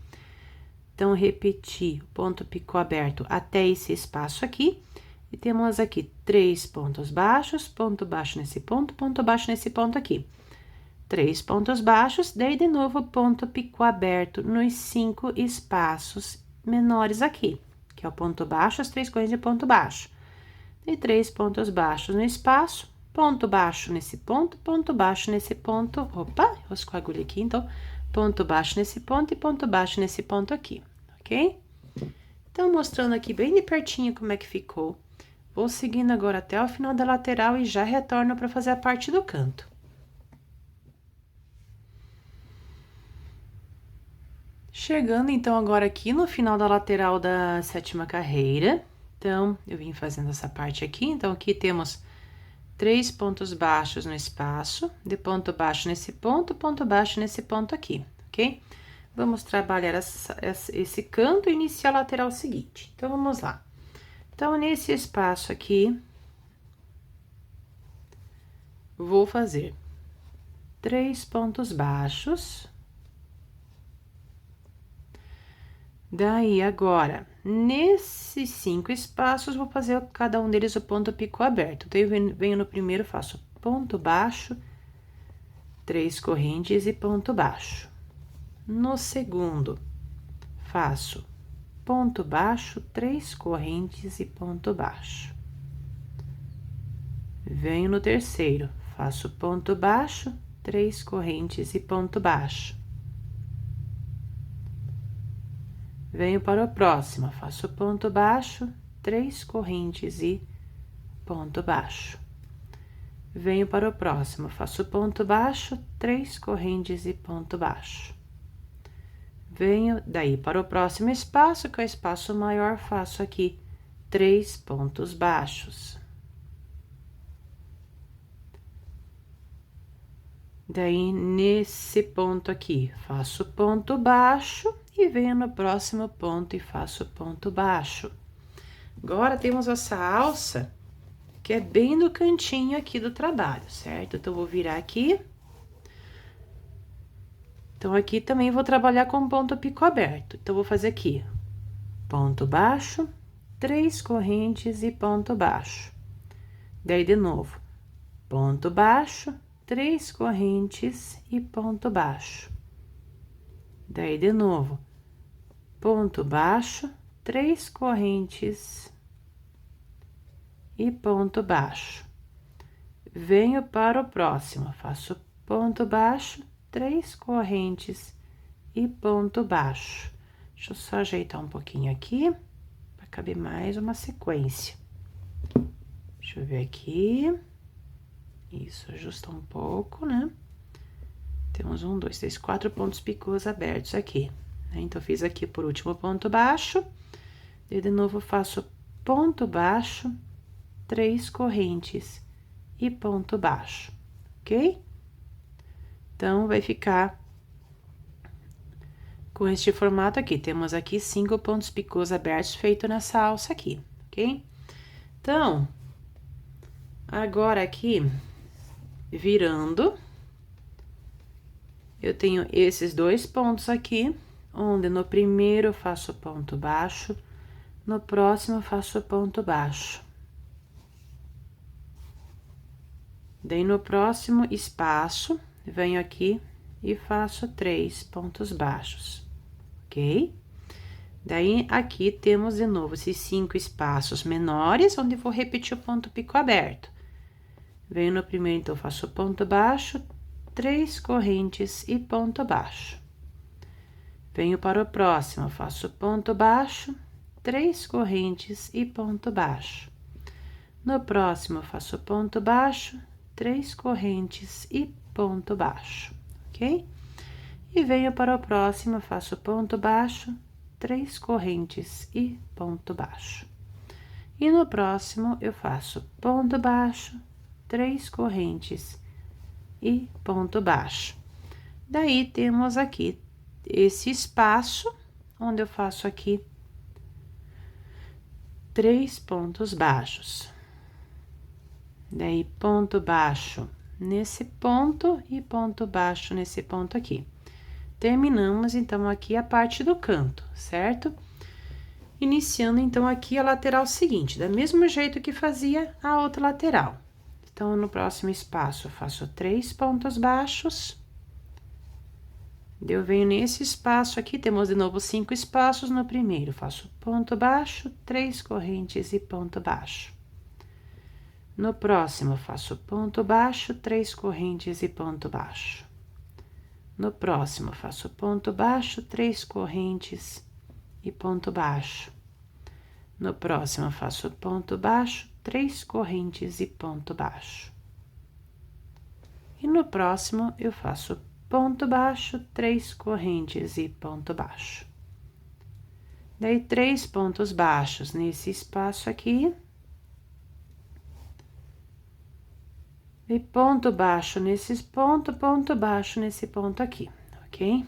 Então, repeti o ponto picô aberto até esse espaço aqui, e temos aqui 3 pontos baixos, ponto baixo nesse ponto baixo nesse ponto aqui. 3 pontos baixos, daí, de novo, ponto picô aberto nos 5 espaços menores aqui, que é o ponto baixo, as 3 correntes de ponto baixo. E 3 pontos baixos no espaço, ponto baixo nesse ponto baixo nesse ponto. Opa, enroscou a agulha aqui, então, ponto baixo nesse ponto e ponto baixo nesse ponto aqui, ok? Então, mostrando aqui bem de pertinho como é que ficou. Vou seguindo agora até o final da lateral e já retorno para fazer a parte do canto. Chegando, então, agora aqui no final da lateral da 7ª carreira. Então, eu vim fazendo essa parte aqui. Então, aqui temos 3 pontos baixos no espaço, de ponto baixo nesse ponto baixo nesse ponto aqui, ok? Vamos trabalhar esse canto e iniciar a lateral seguinte. Então, vamos lá. Então, nesse espaço aqui, vou fazer 3 pontos baixos. Daí, agora, nesses 5 espaços, vou fazer cada um deles o ponto picô aberto. Então, eu venho no primeiro, faço ponto baixo, 3 correntes e ponto baixo. No segundo, faço ponto baixo, 3 correntes e ponto baixo. Venho no terceiro, faço ponto baixo, 3 correntes e ponto baixo. Venho para o próximo, faço ponto baixo, 3 correntes e ponto baixo. Venho para o próximo, faço ponto baixo, 3 correntes e ponto baixo. Venho daí para o próximo espaço, que é o espaço maior, faço aqui 3 pontos baixos. Daí, nesse ponto aqui, faço ponto baixo e venho no próximo ponto e faço ponto baixo. Agora, temos essa alça, que é bem no cantinho aqui do trabalho, certo? Então, vou virar aqui. Então, aqui também vou trabalhar com ponto picô aberto. Então, vou fazer aqui, ponto baixo, 3 correntes e ponto baixo. Daí, de novo, ponto baixo, 3 correntes e ponto baixo. Daí, de novo, ponto baixo, 3 correntes e ponto baixo. Venho para o próximo, faço ponto baixo, 3 correntes e ponto baixo. Deixa eu só ajeitar um pouquinho aqui, para caber mais uma sequência. Deixa eu ver aqui. Isso, ajusta um pouco, né? Temos 1, 2, 3, 4 pontos picôs abertos aqui, né? Então, fiz aqui por último ponto baixo, e de novo faço ponto baixo, 3 correntes e ponto baixo, ok? Então, vai ficar com este formato aqui. Temos aqui 5 pontos picôs abertos feito nessa alça aqui, ok? Então, agora aqui, virando, eu tenho esses 2 pontos aqui, onde no primeiro eu faço ponto baixo, no próximo eu faço ponto baixo. Daí, no próximo espaço, venho aqui e faço 3 pontos baixos, ok? Daí, aqui temos de novo esses 5 espaços menores, onde vou repetir o ponto picô aberto. Venho no primeiro, então, faço ponto baixo, 3 correntes e ponto baixo. Venho para o próximo, faço ponto baixo, 3 correntes e ponto baixo. No próximo, faço ponto baixo, 3 correntes e ponto baixo, ok? E venho para o próximo, faço ponto baixo, 3 correntes e ponto baixo. E no próximo, eu faço ponto baixo, 3 correntes e ponto baixo. Daí, temos aqui esse espaço, onde eu faço aqui 3 pontos baixos. Daí, ponto baixo nesse ponto e ponto baixo nesse ponto aqui. Terminamos, então, aqui a parte do canto, certo? Iniciando, então, aqui a lateral seguinte, do mesmo jeito que fazia a outra lateral. Então, no próximo espaço, eu faço 3 pontos baixos. Eu venho nesse espaço aqui, temos de novo 5 espaços. No primeiro, faço ponto baixo, 3 correntes e ponto baixo. No próximo, faço ponto baixo, 3 correntes e ponto baixo. No próximo, faço ponto baixo, 3 correntes e ponto baixo. No próximo, faço ponto baixo, 3 correntes e ponto baixo. E no próximo, eu faço ponto baixo, 3 correntes e ponto baixo. Daí, 3 pontos baixos nesse espaço aqui. E ponto baixo nesse ponto, ponto baixo nesse ponto aqui, ok?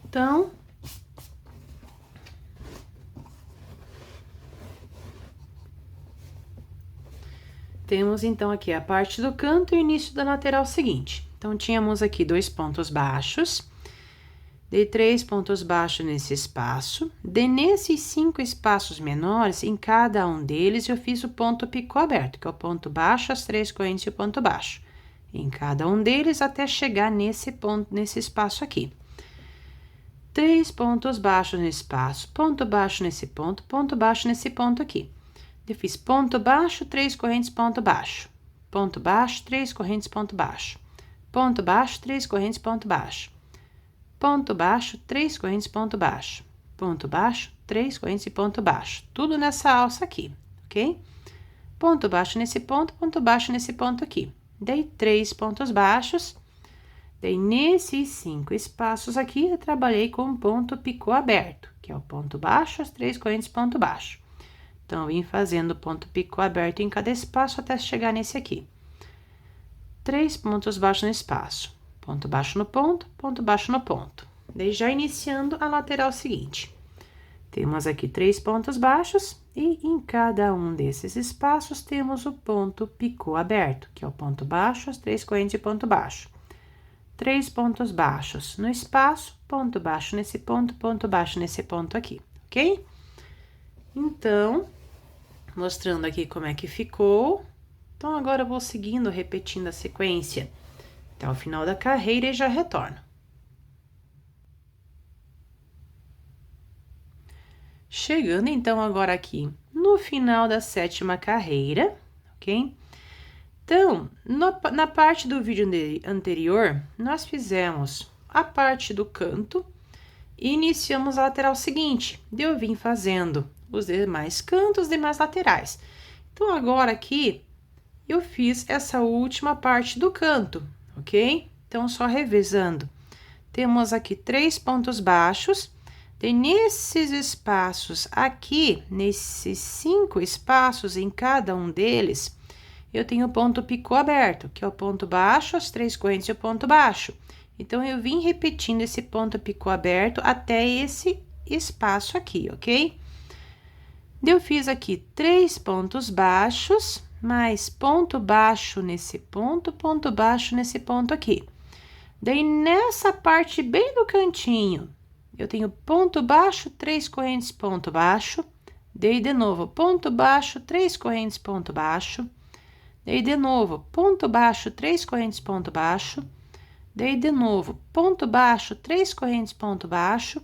Então, temos, então, aqui a parte do canto e o início da lateral seguinte. Então, tínhamos aqui 2 pontos baixos. Dei 3 pontos baixos nesse espaço. Nesses 5 espaços menores, em cada um deles, eu fiz o ponto picô aberto, que é o ponto baixo, as 3 correntes e o ponto baixo. Em cada um deles, até chegar nesse ponto, nesse espaço aqui. 3 pontos baixos nesse espaço, ponto baixo nesse ponto baixo nesse ponto aqui. Eu fiz ponto baixo, 3 correntes, ponto baixo. Ponto baixo, 3 correntes, ponto baixo. Ponto baixo, 3 correntes, ponto baixo. Ponto baixo, 3 correntes, ponto baixo. Ponto baixo, 3 correntes e ponto baixo. Tudo nessa alça aqui, ok? Ponto baixo nesse ponto baixo nesse ponto aqui. Dei 3 pontos baixos. Daí, nesses 5 espaços aqui, eu trabalhei com ponto picô aberto, que é o ponto baixo, as 3 correntes, ponto baixo. Então, eu vim fazendo ponto picô aberto em cada espaço até chegar nesse aqui. 3 pontos baixos no espaço. Ponto baixo no ponto baixo no ponto. Daí, já iniciando a lateral seguinte. Temos aqui 3 pontos baixos e em cada um desses espaços temos o ponto picô aberto, que é o ponto baixo, as 3 correntes e ponto baixo. 3 pontos baixos no espaço, ponto baixo nesse ponto baixo nesse ponto aqui, ok? Então, mostrando aqui como é que ficou. Então, agora eu vou seguindo, repetindo a sequência até o final da carreira e já retorno. Chegando, então, agora aqui no final da 7ª carreira, ok? Então, na parte do vídeo anterior, nós fizemos a parte do canto e iniciamos a lateral seguinte. Eu vim fazendo os demais cantos, os demais laterais. Então, agora aqui, eu fiz essa última parte do canto, ok? Então, só revezando. Temos aqui 3 pontos baixos. E nesses espaços aqui, nesses 5 espaços, em cada um deles, eu tenho o ponto picô aberto, que é o ponto baixo, as 3 correntes e o ponto baixo. Então, eu vim repetindo esse ponto picô aberto até esse espaço aqui, ok? Eu fiz aqui 3 pontos baixos, mais ponto baixo nesse ponto baixo nesse ponto aqui. Daí, nessa parte bem do cantinho, eu tenho ponto baixo, 3 correntes, ponto baixo. Daí, de novo, ponto baixo, 3 correntes, ponto baixo. Daí, de novo, ponto baixo, 3 correntes, ponto baixo. Daí, de novo, ponto baixo, 3 correntes, ponto baixo.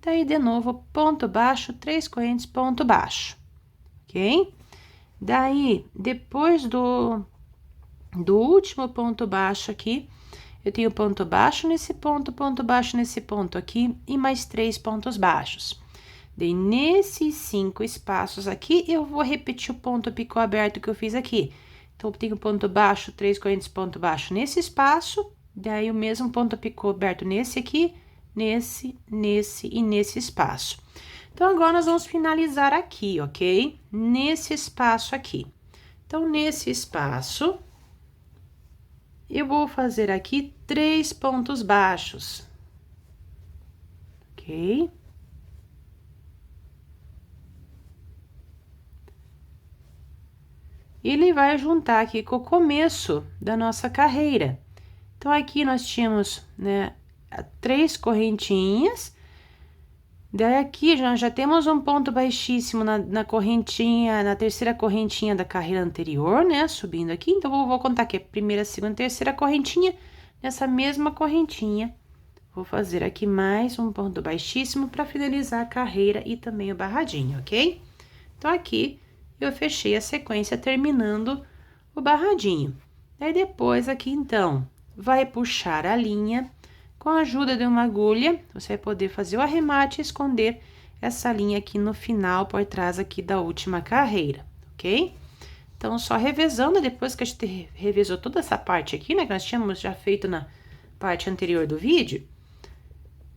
Daí, de novo, ponto baixo, 3 correntes, ponto baixo. Ok? Daí, depois do último ponto baixo aqui, eu tenho ponto baixo nesse ponto baixo nesse ponto aqui e mais 3 pontos baixos. Daí, nesses 5 espaços aqui, eu vou repetir o ponto picô aberto que eu fiz aqui. Então, eu tenho ponto baixo, 3 correntes, ponto baixo nesse espaço, daí o mesmo ponto picô aberto nesse aqui, nesse e nesse espaço. Então, agora nós vamos finalizar aqui, ok? Nesse espaço aqui. Então, nesse espaço, eu vou fazer aqui 3 pontos baixos, ok? Ele vai juntar aqui com o começo da nossa carreira. Então, aqui nós tínhamos, né, 3 correntinhas. Daí, aqui já temos um ponto baixíssimo na correntinha, na terceira correntinha da carreira anterior, né? Subindo aqui. Então, vou contar aqui a primeira, segunda, terceira correntinha. Nessa mesma correntinha, vou fazer aqui mais um ponto baixíssimo para finalizar a carreira e também o barradinho, ok? Então, aqui, eu fechei a sequência terminando o barradinho. Daí, depois, aqui, então, vai puxar a linha. Com a ajuda de uma agulha, você vai poder fazer o arremate e esconder essa linha aqui no final, por trás aqui da última carreira, ok? Então, só revezando, depois que a gente revezou toda essa parte aqui, né, que nós tínhamos já feito na parte anterior do vídeo,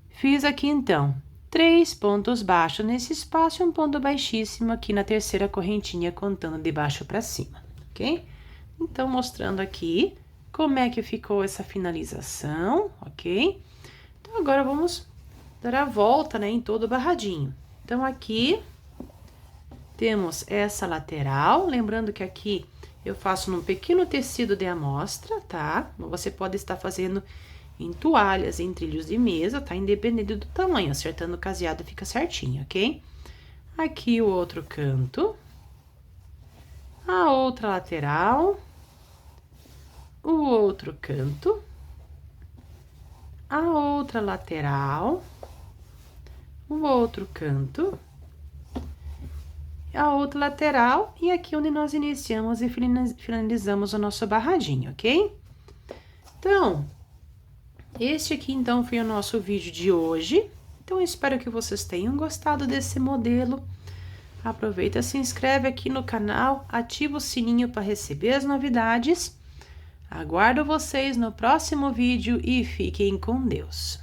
fiz aqui, então, 3 pontos baixos nesse espaço e um ponto baixíssimo aqui na terceira correntinha, contando de baixo para cima, ok? Então, mostrando aqui como é que ficou essa finalização, ok? Então, agora vamos dar a volta, né, em todo o barradinho. Então, aqui temos essa lateral, lembrando que aqui eu faço num pequeno tecido de amostra, tá? Você pode estar fazendo em toalhas, em trilhos de mesa, tá? Independente do tamanho, acertando o caseado fica certinho, ok? Aqui o outro canto, a outra lateral, o outro canto, a outra lateral, o outro canto, a outra lateral e aqui onde nós iniciamos e finalizamos o nosso barradinho, ok? Então, este aqui então foi o nosso vídeo de hoje. Então, espero que vocês tenham gostado desse modelo. Aproveita, se inscreve aqui no canal, ativa o sininho para receber as novidades. Aguardo vocês no próximo vídeo e fiquem com Deus.